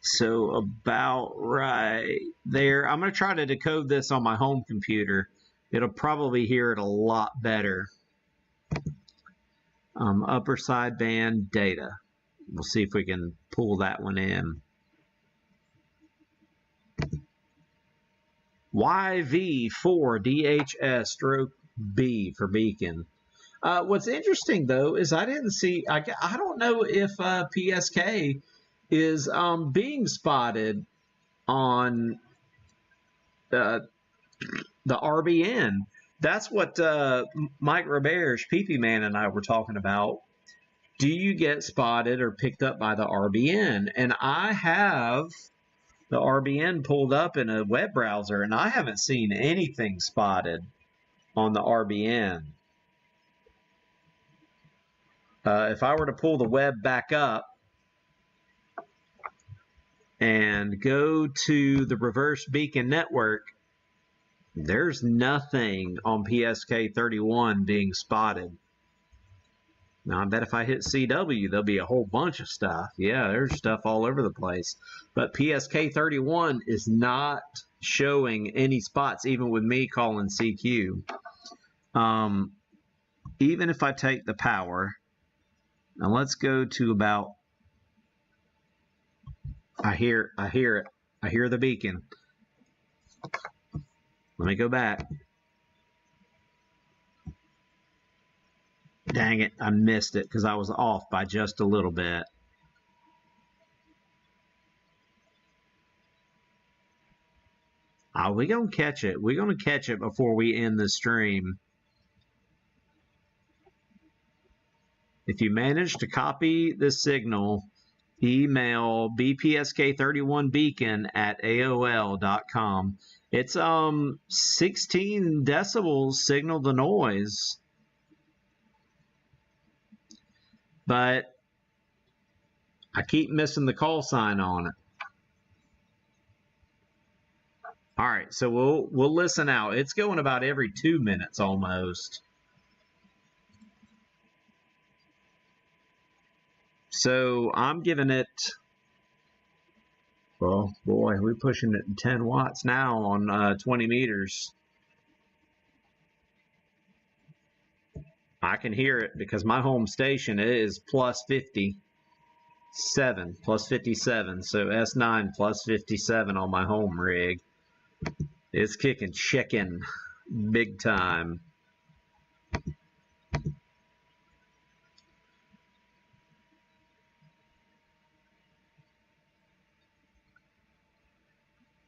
So about right there. I'm going to try to decode this on my home computer. It'll probably hear it a lot better. Upper sideband data. We'll see if we can pull that one in. YV4DHS/B for beacon. What's interesting though is I didn't see. I don't know if PSK is being spotted on the RBN. that's what Mike Roberge, PP Man, and I were talking about. Do you get spotted or picked up by the RBN? And I have the RBN pulled up in a web browser, and I haven't seen anything spotted on the RBN. If I were to pull the web back up and go to the reverse beacon network, there's nothing on PSK31 being spotted. Now, I bet if I hit CW, there'll be a whole bunch of stuff. Yeah, there's stuff all over the place. But PSK31 is not showing any spots, even with me calling CQ. Even if I take the power, now let's go to about, I hear it. I hear the beacon. Let me go back. Dang it, I missed it because I was off by just a little bit. We're going to catch it. We're going to catch it before we end the stream. If you manage to copy the signal, email bpsk31beacon@aol.com. It's 16 decibels signal to noise. But I keep missing the call sign on it. All right, so we'll listen out. It's going about every 2 minutes almost. So I'm giving it, well, boy, we're pushing it 10 watts now on 20 meters. I can hear it because my home station is plus 57, plus 57. So S9 plus 57 on my home rig. It's kicking chicken big time.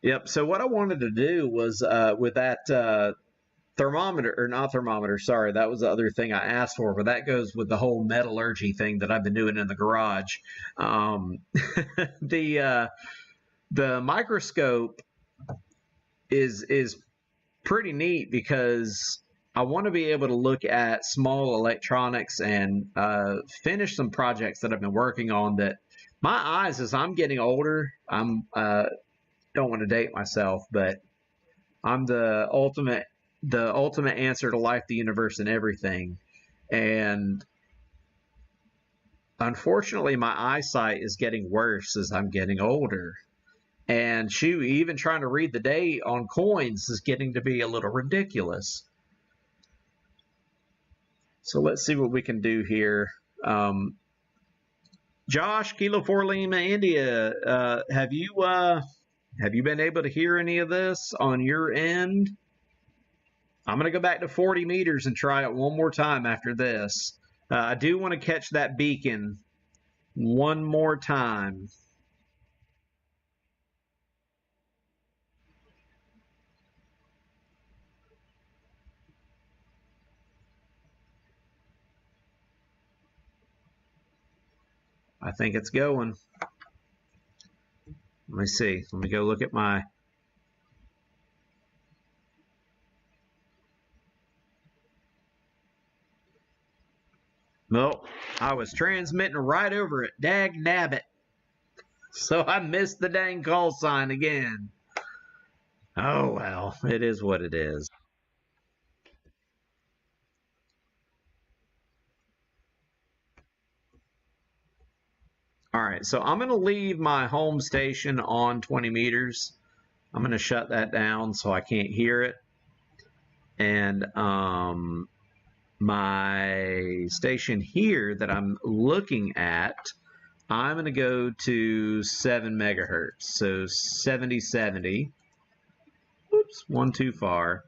Yep. So what I wanted to do was with that thermometer, or not thermometer, sorry, that was the other thing I asked for, but that goes with the whole metallurgy thing that I've been doing in the garage. The microscope is pretty neat because I want to be able to look at small electronics and finish some projects that I've been working on. That my eyes, as I'm getting older, I'm don't want to date myself, but I'm the ultimate answer to life, the universe, and everything. And unfortunately, my eyesight is getting worse as I'm getting older. And shoot, even trying to read the day on coins is getting to be a little ridiculous. So let's see what we can do here. Josh, Kilo 4 Lima, India, have you been able to hear any of this on your end? I'm going to go back to 40 meters and try it one more time after this. I do want to catch that beacon one more time. I think it's going. Let me see. Let me go look at my... Well, I was transmitting right over it. Dag nabbit. So I missed the dang call sign again. Oh, well, it is what it is. All right, so I'm going to leave my home station on 20 meters. I'm going to shut that down so I can't hear it. And my station here that I'm looking at, I'm going to go to 7 megahertz. So 7070. Oops, one too far.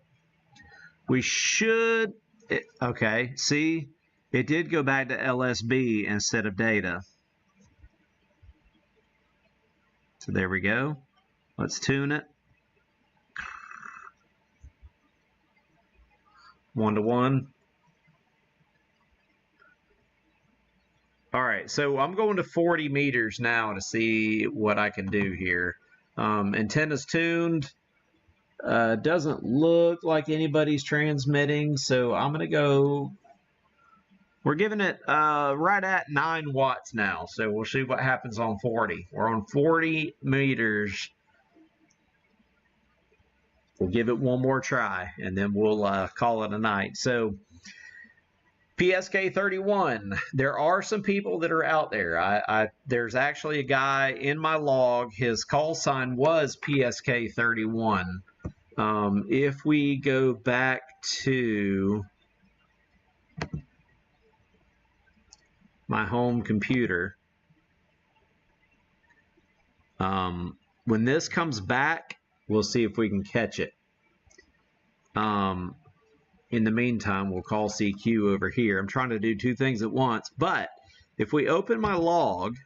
We should, okay, see, it did go back to LSB instead of data. So there we go. Let's tune it. 1-to-1. All right, so I'm going to 40 meters now to see what I can do here. Antenna's tuned. Doesn't look like anybody's transmitting, so I'm going to go. We're giving it right at 9 watts now, so we'll see what happens on 40. We're on 40 meters. We'll give it one more try, and then we'll call it a night. So PSK31, there are some people that are out there. There's actually a guy in my log. His call sign was PSK31. If we go back to my home computer, when this comes back, we'll see if we can catch it. In the meantime, we'll call CQ over here. I'm trying to do two things at once, but if we open my log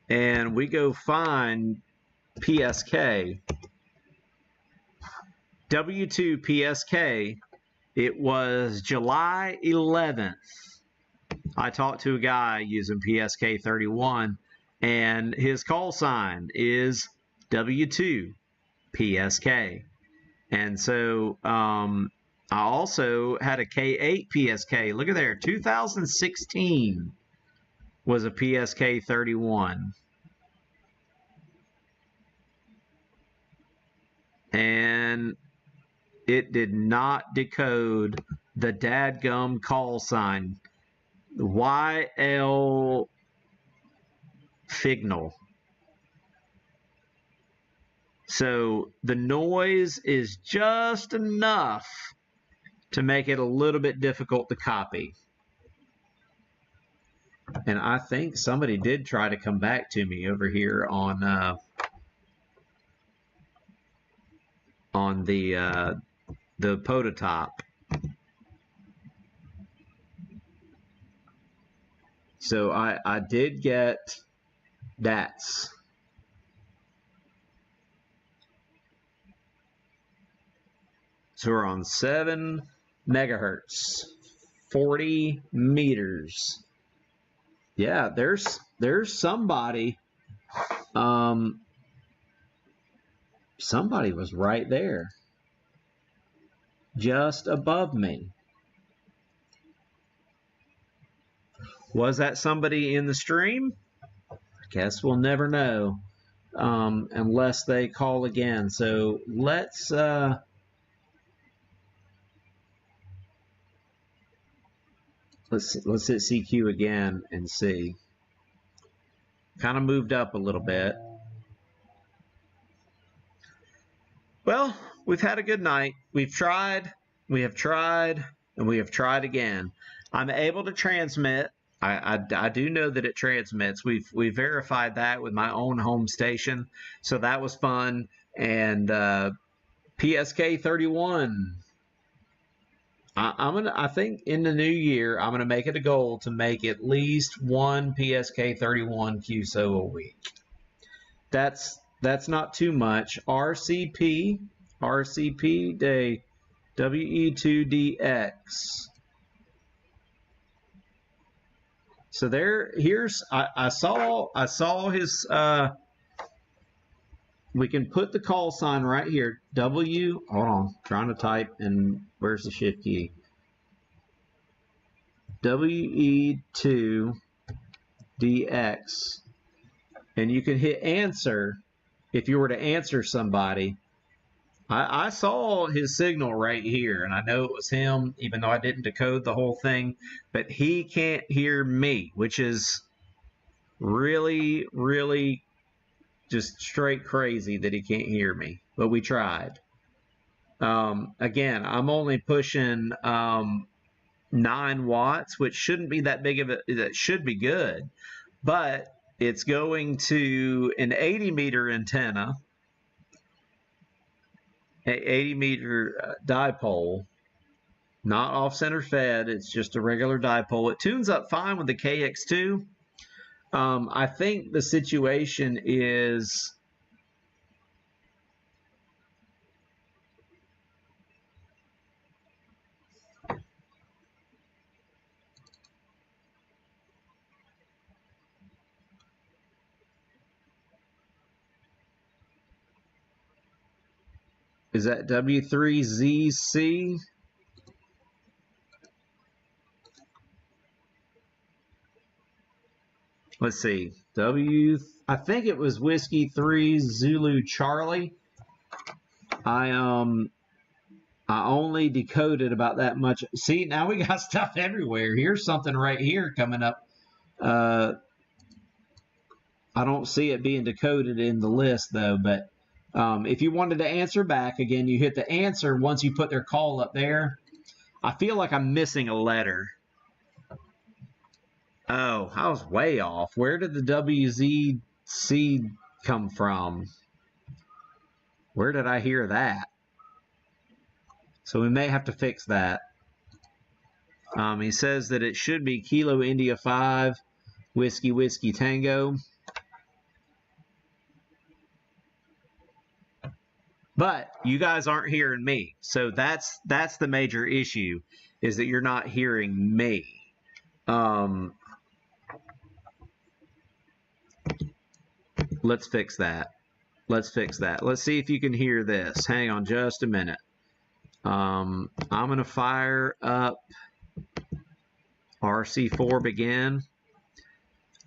and we go find PSK, W2 PSK, it was July 11th. I talked to a guy using PSK31, and his call sign is W2 PSK. And so I also had a K8 PSK. Look at there, 2016 was a PSK31. And it did not decode the dadgum call sign. YL Signal. So the noise is just enough to make it a little bit difficult to copy. And I think somebody did try to come back to me over here on the POTA top. So I did get DATs. So we're on 7 megahertz, 40 meters. Yeah, there's somebody. Somebody was right there, just above me. Was that somebody in the stream? I guess we'll never know unless they call again. So let's hit CQ again and see. Kind of moved up a little bit. Well, we've had a good night. We've tried, we have tried, and we have tried again. I'm able to transmit. I do know that it transmits. We verified that with my own home station, so that was fun. And PSK31. I think in the new year I'm gonna make it a goal to make at least one PSK31 QSO a week. That's not too much. RCP day WE2DX. So here's I saw his we can put the call sign right here. Hold on, trying to type, and where's the shift key? WE2DX. And you can hit answer if you were to answer somebody. I saw his signal right here, and I know it was him, even though I didn't decode the whole thing, but he can't hear me, which is really, really just straight crazy that he can't hear me, but we tried. Again, I'm only pushing 9 watts, which shouldn't be that big of a, that should be good, but it's going to an 80 meter antenna, an 80 meter dipole, not off center fed. It's just a regular dipole. It tunes up fine with the KX2. I think the situation is Is that W3ZC? Let's see. I think it was Whiskey 3 Zulu Charlie. I only decoded about that much. See, now we got stuff everywhere. Here's something right here coming up. I don't see it being decoded in the list, though. But if you wanted to answer back, again, you hit the answer once you put their call up there. I feel like I'm missing a letter. Oh, I was way off. Where did the WZC come from? Where did I hear that? So we may have to fix that. He says that it should be Kilo India 5, Whiskey Whiskey Tango. But you guys aren't hearing me. So that's the major issue, is that you're not hearing me. Let's fix that. Let's fix that. Let's see if you can hear this. Hang on just a minute. I'm going to fire up RC4 begin.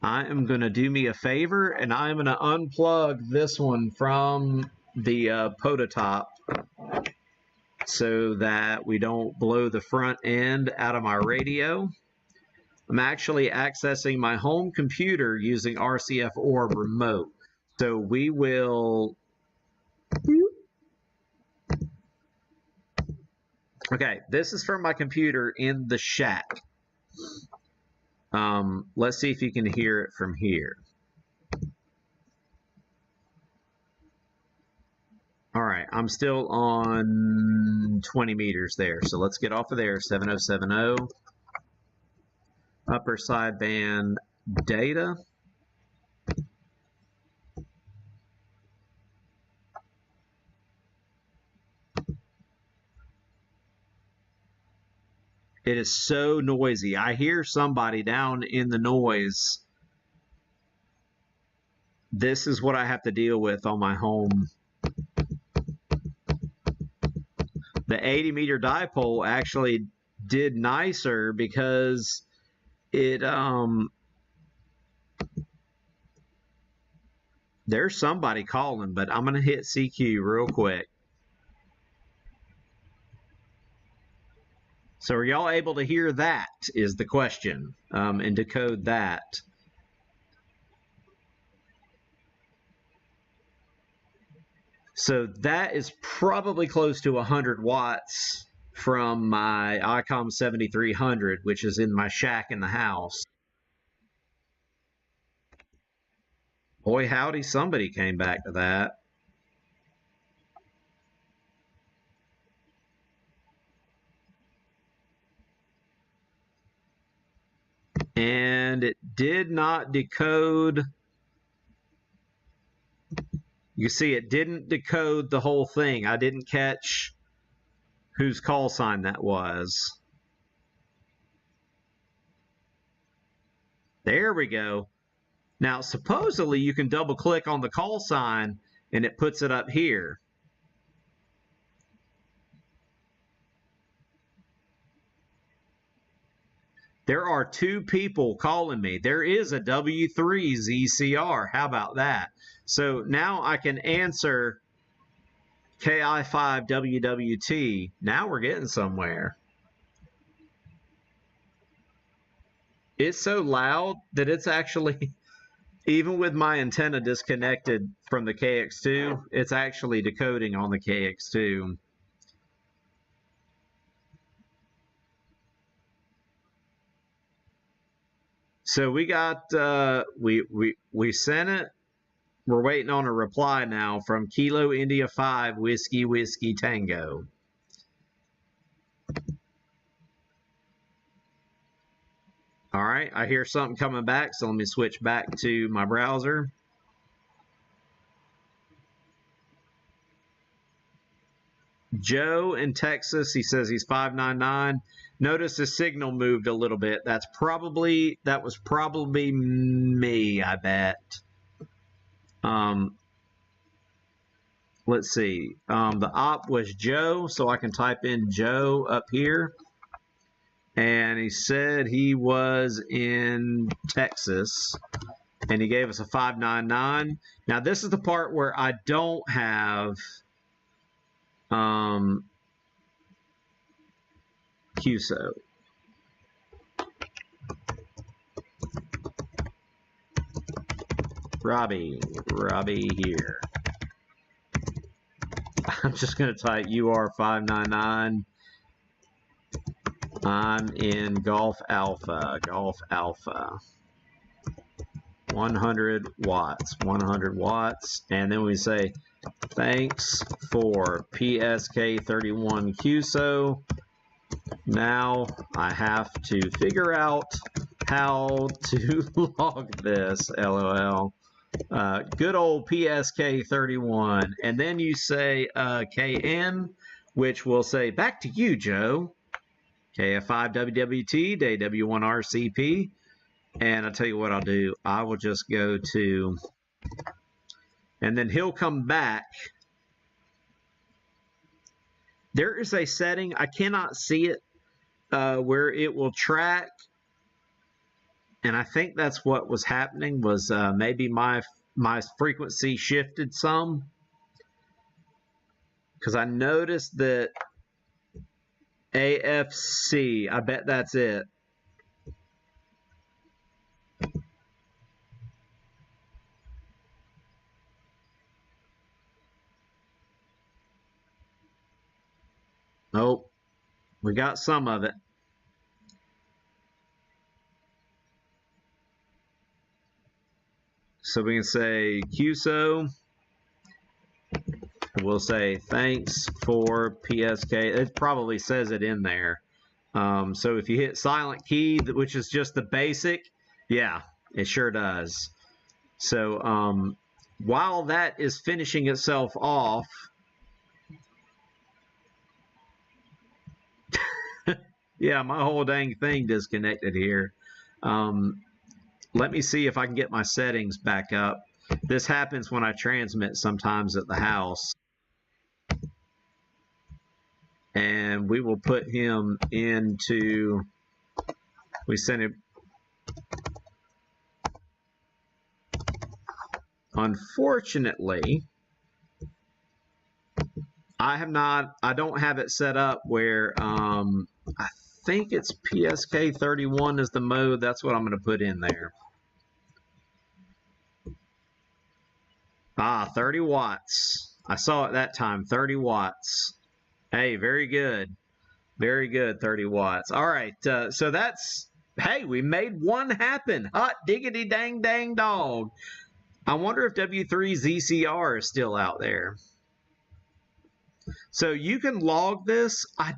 I am going to do me a favor, and I'm going to unplug this one from the POTA top so that we don't blow the front end out of my radio. I'm actually accessing my home computer using RCF Orb remote. So we will... Okay, this is from my computer in the shack. Let's see if you can hear it from here. All right, I'm still on 20 meters there. So let's get off of there, 7070. Upper sideband data. It is so noisy. I hear somebody down in the noise. This is what I have to deal with on my home. The 80-meter dipole actually did nicer because it there's somebody calling, but I'm going to hit CQ real quick. So are y'all able to hear that is the question, and decode that. So that is probably close to 100 watts from my ICOM 7300, which is in my shack in the house. Boy, howdy, somebody came back to that. And it did not decode. You see, it didn't decode the whole thing. I didn't catch whose call sign that was. There we go. Now, supposedly, you can double click on the call sign and it puts it up here. There are two people calling me. There is a W3 ZCR. How about that? So now I can answer KI5 WWT. Now we're getting somewhere. It's so loud that it's actually, even with my antenna disconnected from the KX2, it's actually decoding on the KX2. So we got, we sent it. We're waiting on a reply now from Kilo India 5 Whiskey Whiskey Tango. All right, I hear something coming back, so let me switch back to my browser. Joe in Texas, he says he's 599. Notice the signal moved a little bit. That was probably me, I bet. let's see. The op was Joe, so I can type in Joe up here. And he said he was in Texas, and he gave us a 599. Now, this is the part where I don't have QSO. Robbie here. I'm just going to type UR599. I'm in Golf Alpha. 100 watts. And then we say, thanks for PSK31 QSO. Now I have to figure out how to log this, LOL. Good old PSK31. And then you say KN, which will say, back to you, Joe. KF5WWT, day W1RCP. And I'll tell you what I'll do. I will just go to, and then he'll come back. There is a setting, I cannot see it, where it will track. And I think that's what was happening, was maybe my frequency shifted some. Because I noticed that AFC, I bet that's it. Nope, we got some of it. So we can say QSO. We'll say thanks for PSK. It probably says it in there. So if you hit silent key, which is just the basic, yeah, it sure does. So while that is finishing itself off, yeah, my whole dang thing disconnected here. Let me see if I can get my settings back up. This happens when I transmit sometimes at the house. And we will put him into, we sent him. Unfortunately, I don't have it set up where, I think it's PSK31 is the mode. That's what I'm going to put in there. 30 watts. I saw it that time, 30 watts. Hey, very good. Very good, 30 watts. All right, so that's, hey, we made one happen. Hot diggity dang dang dog. I wonder if W3ZCR is still out there. So you can log this. I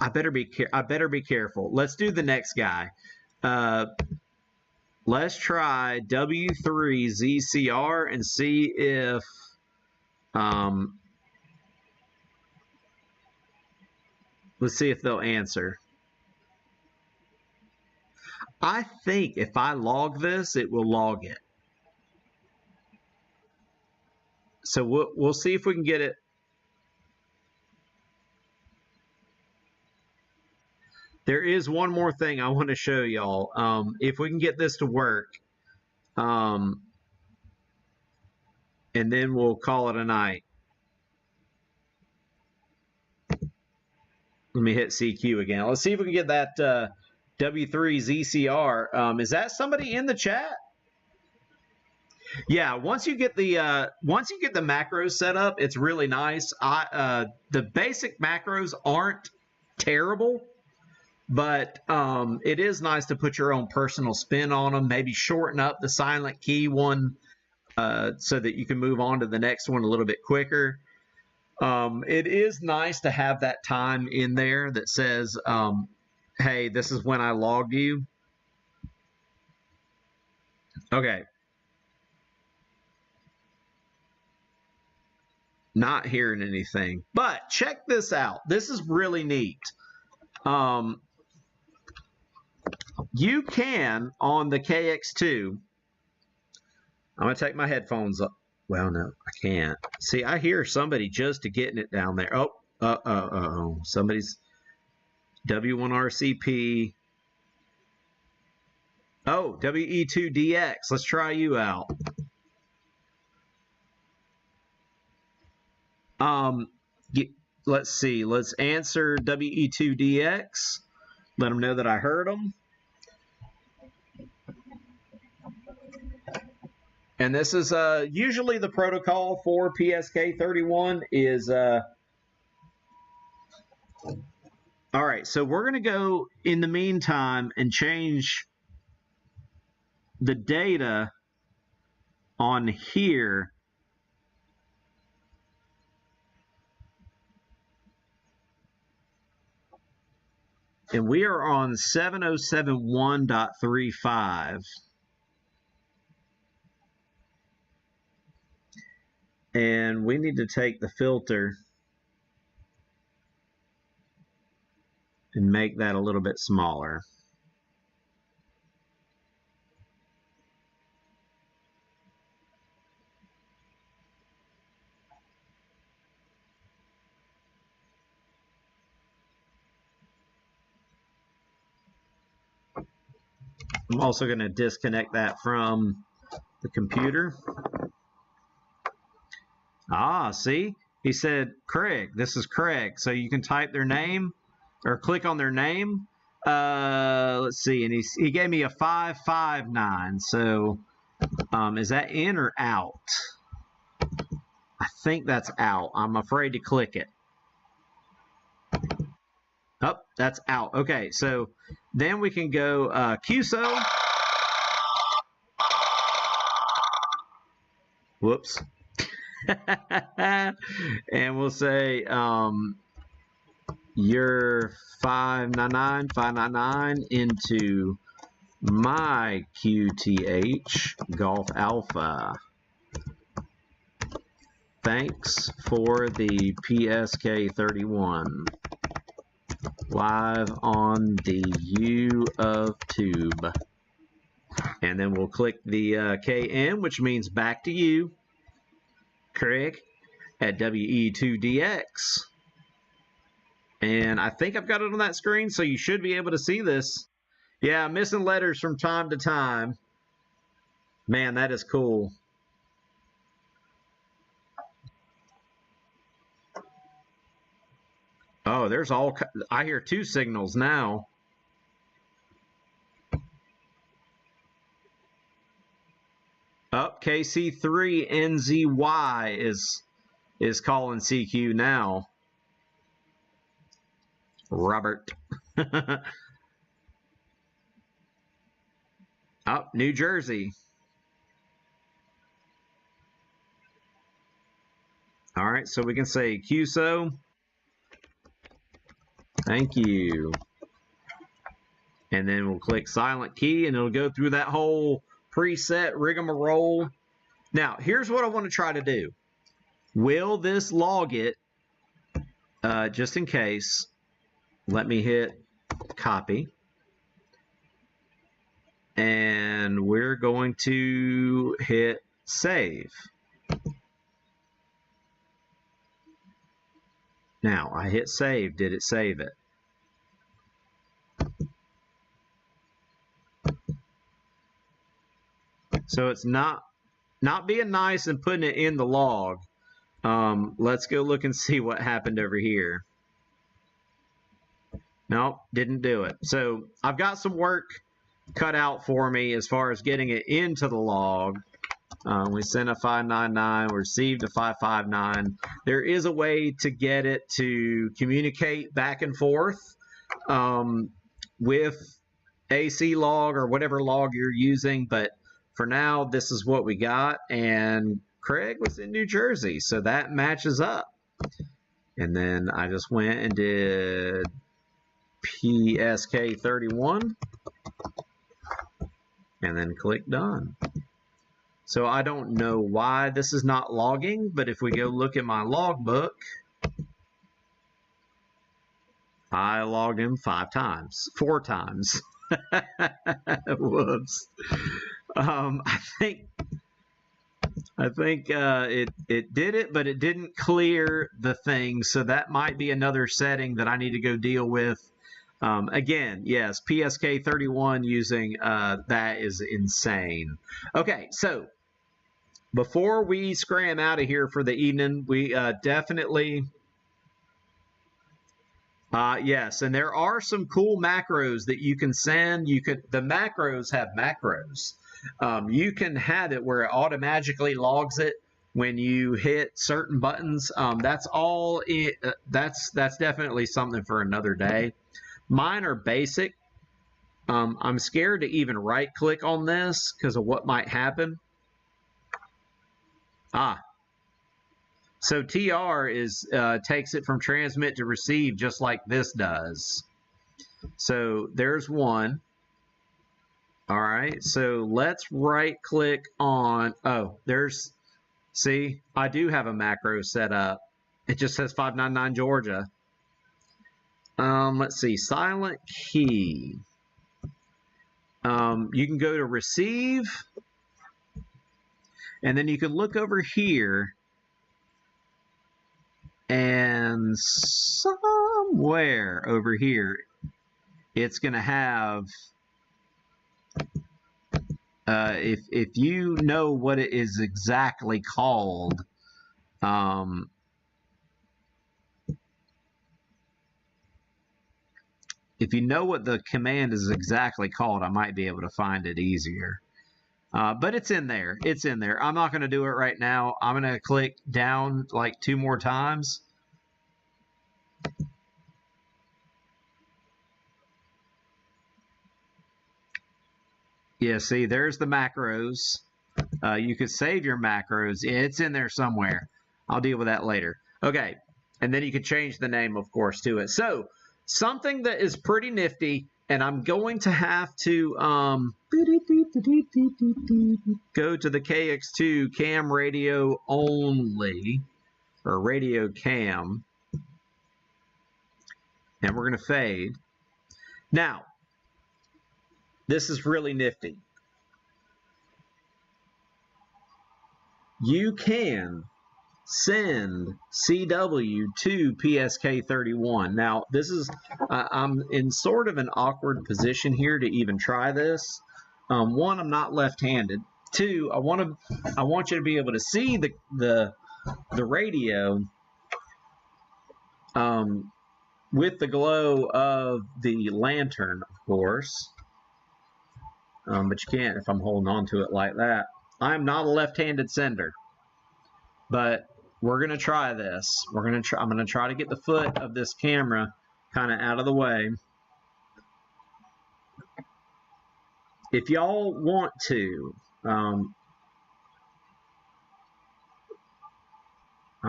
better be careful. Let's do the next guy. Let's try W3ZCR and see if let's see if they'll answer. I think if I log this, it will log it. So we'll see if we can get it. There is one more thing I want to show y'all. If we can get this to work, and then we'll call it a night. Let me hit CQ again. Let's see if we can get that W3ZCR. Is that somebody in the chat? Yeah, once you get the macros set up, it's really nice. The basic macros aren't terrible. But it is nice to put your own personal spin on them, maybe shorten up the silent key one so that you can move on to the next one a little bit quicker. It is nice to have that time in there that says, hey, this is when I logged you. Okay. Not hearing anything. But check this out. This is really neat. You can, on the KX2, I'm going to take my headphones well, no, I can't. See, I hear somebody just getting it down there. Oh, somebody's W1RCP. Oh, WE2DX. Let's try you out. Let's see. Let's answer WE2DX. Let them know that I heard them. And this is usually the protocol for PSK31 is all right, so we're going to go in the meantime and change the data on here. And we are on 7071.35. And we need to take the filter and make that a little bit smaller. I'm also going to disconnect that from the computer. Ah, see? He said, Craig, this is Craig. So you can type their name or click on their name. Let's see. And he gave me a 559. So is that in or out? I think that's out. I'm afraid to click it. Oh, that's out. Okay, so then we can go QSO. Whoops. And we'll say your 599 into my QTH Golf Alpha. Thanks for the PSK31 live on the U of Tube. And then we'll click the KN, which means back to you, Craig, at WE2DX. And I think I've got it on that screen, so you should be able to see this. Yeah, I'm missing letters from time to time. Man, that is cool. Oh, there's all, I hear two signals now. Up, KC3NZY is calling CQ now. Robert. Up, New Jersey. All right, so we can say QSO. Thank you. And then we'll click silent key and it'll go through that whole preset rigmarole. Now, here's what I want to try to do. Will this log it? Just in case, let me hit copy. And we're going to hit save. Now, I hit save. Did it save it? So it's not being nice and putting it in the log. Let's go look and see what happened over here. Nope, didn't do it. So I've got some work cut out for me as far as getting it into the log. We sent a 599, we received a 559. There is a way to get it to communicate back and forth with AC log or whatever log you're using, but for now, this is what we got, and Craig was in New Jersey, so that matches up. And then I just went and did PSK31, and then click done. So I don't know why this is not logging, but if we go look at my logbook, I logged him 4 times. Whoops. I think I think it did it, but it didn't clear the thing. So that might be another setting that I need to go deal with. Again, yes, PSK31 using that is insane. Okay, so before we scram out of here for the evening, we definitely... yes, and there are some cool macros that you can send. The macros have macros. You can have it where it automatically logs it when you hit certain buttons. That's all. That's definitely something for another day. Mine are basic. I'm scared to even right click on this because of what might happen. So TR takes it from transmit to receive just like this does. So there's one. All right, so let's right click on, see, I do have a macro set up. It just says 599 Georgia. Let's see, silent key. You can go to receive, and then you can look over here, and somewhere over here, it's going to have... if you know what it is exactly called, if you know what the command is exactly called, I might be able to find it easier. But it's in there. It's in there. I'm not going to do it right now. I'm going to click down like 2 more times. Yeah, see, there's the macros. You could save your macros. It's in there somewhere. I'll deal with that later. Okay, and then you can change the name, of course, to it. So, something that is pretty nifty, and I'm going to have to go to the KX2 cam radio only, or radio cam, and we're going to fade. Now, this is really nifty. You can send CW to PSK31. Now, this is, I'm in sort of an awkward position here to even try this. One, I'm not left-handed. Two, I want you to be able to see the radio with the glow of the lantern, of course. But you can't if I'm holding on to it like that. I'm not a left-handed sender, but we're going to try this. I'm going to try to get the foot of this camera kind of out of the way. If y'all want to, I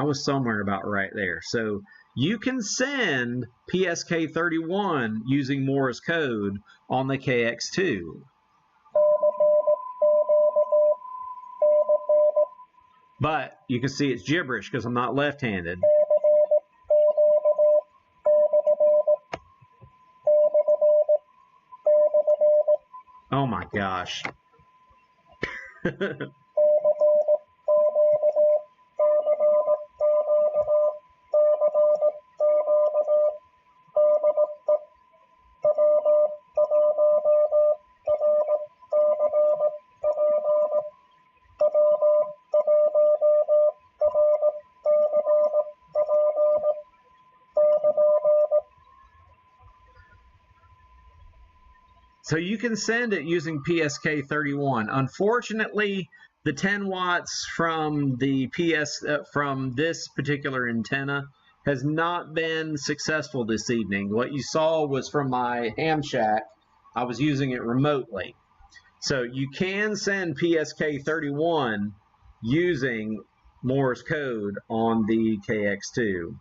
was somewhere about right there. So you can send PSK31 using Morse code on the KX2. But you can see it's gibberish because I'm not left-handed. Oh my gosh. So you can send it using PSK31. Unfortunately, the 10 watts from the from this particular antenna has not been successful this evening. What you saw was from my ham shack. I was using it remotely. So you can send PSK31 using Morse code on the KX2.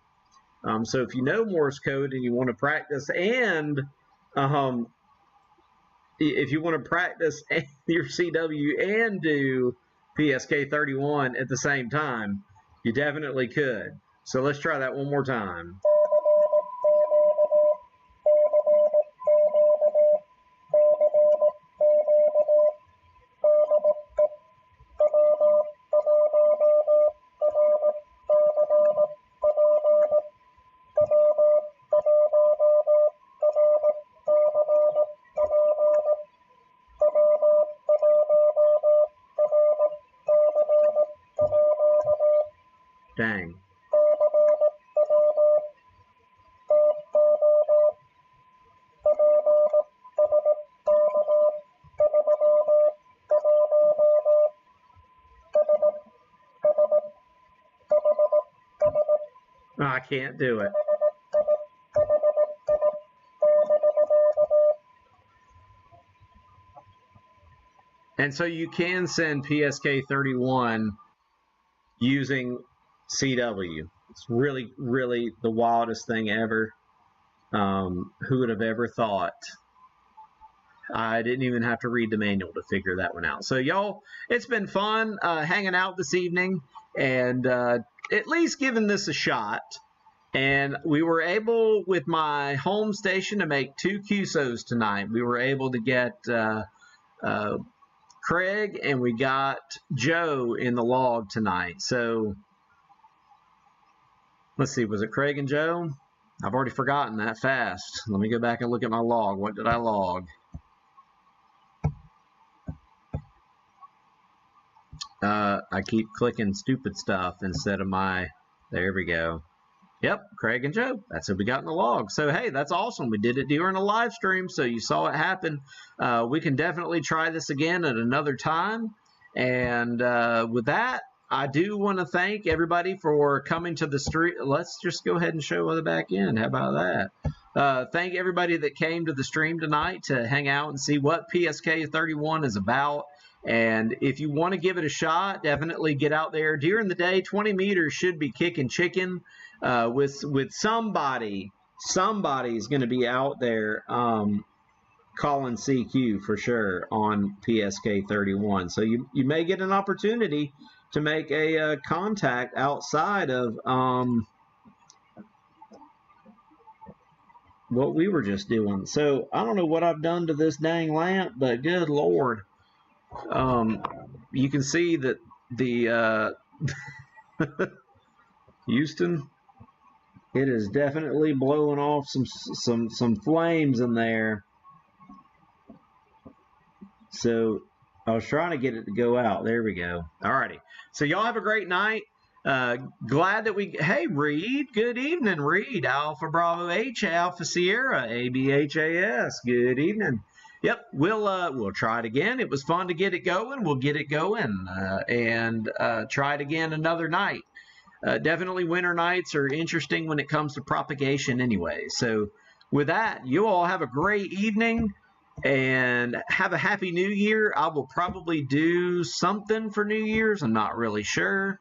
So if you know Morse code and you want to practice, and if you want to practice your CW and do PSK31 at the same time, you definitely could. So let's try that one more time. Dang. I can't do it. And so you can send PSK31 using CW. It's really, really the wildest thing ever. Who would have ever thought? I didn't even have to read the manual to figure that one out. So, y'all, it's been fun hanging out this evening and at least giving this a shot. And we were able, with my home station, to make 2 QSOs tonight. We were able to get Craig and we got Joe in the log tonight. So let's see, was it Craig and Joe? I've already forgotten that fast. Let me go back and look at my log. What did I log? I keep clicking stupid stuff instead of my, there we go. Yep, Craig and Joe. That's who we got in the log. So, hey, that's awesome. We did it during a live stream, so you saw it happen. We can definitely try this again at another time. And with that, I do want to thank everybody for coming to the stream. Let's just go ahead and show the back end. How about that? Thank everybody that came to the stream tonight to hang out and see what PSK31 is about. And if you want to give it a shot, definitely get out there. During the day, 20 meters should be kicking chicken. With somebody. Somebody's going to be out there calling CQ for sure on PSK31. So you may get an opportunity to make a contact outside of what we were just doing. So I don't know what I've done to this dang lamp, but good Lord. You can see that the Houston, it is definitely blowing off some flames in there. So I was trying to get it to go out. There we go. Alrighty. So y'all have a great night. Glad that we, hey, Reed, good evening, Reed. Alpha Bravo H, Alpha Sierra, ABHAS, good evening. Yep, we'll try it again. It was fun to get it going. We'll get it going and try it again another night. Definitely winter nights are interesting when it comes to propagation anyway. So with that, you all have a great evening and have a happy new year. I will probably do something for New Year's. I'm not really sure.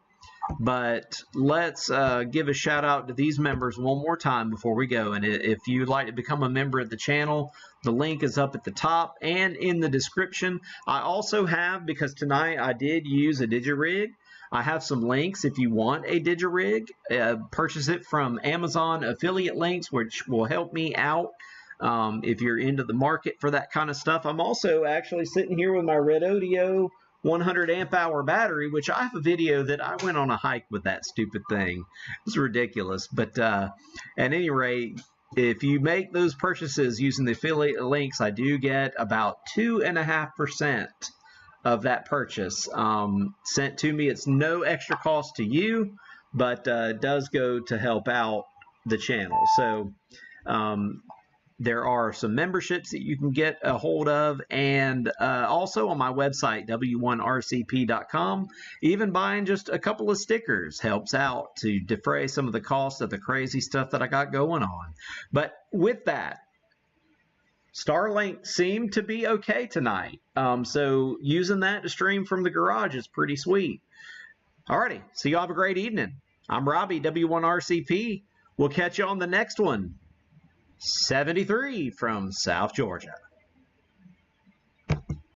But let's give a shout out to these members one more time before we go. And if you'd like to become a member of the channel, the link is up at the top and in the description. I also have, because tonight I did use a DigiRig, I have some links if you want a DigiRig. Purchase it from Amazon affiliate links, which will help me out if you're into the market for that kind of stuff. I'm also actually sitting here with my REDODO 100 amp hour battery, which I have a video that I went on a hike with that stupid thing. It's ridiculous. But at any rate, if you make those purchases using the affiliate links, I do get about 2.5% of that purchase sent to me. It's no extra cost to you, but it does go to help out the channel. So there are some memberships that you can get a hold of, and also on my website, w1rcp.com. Even buying just a couple of stickers helps out to defray some of the cost of the crazy stuff that I got going on. But with that, Starlink seemed to be okay tonight. So using that to stream from the garage is pretty sweet. Alrighty, so y'all have a great evening. I'm Robbie, W1RCP. We'll catch you on the next one. 73 from South Georgia.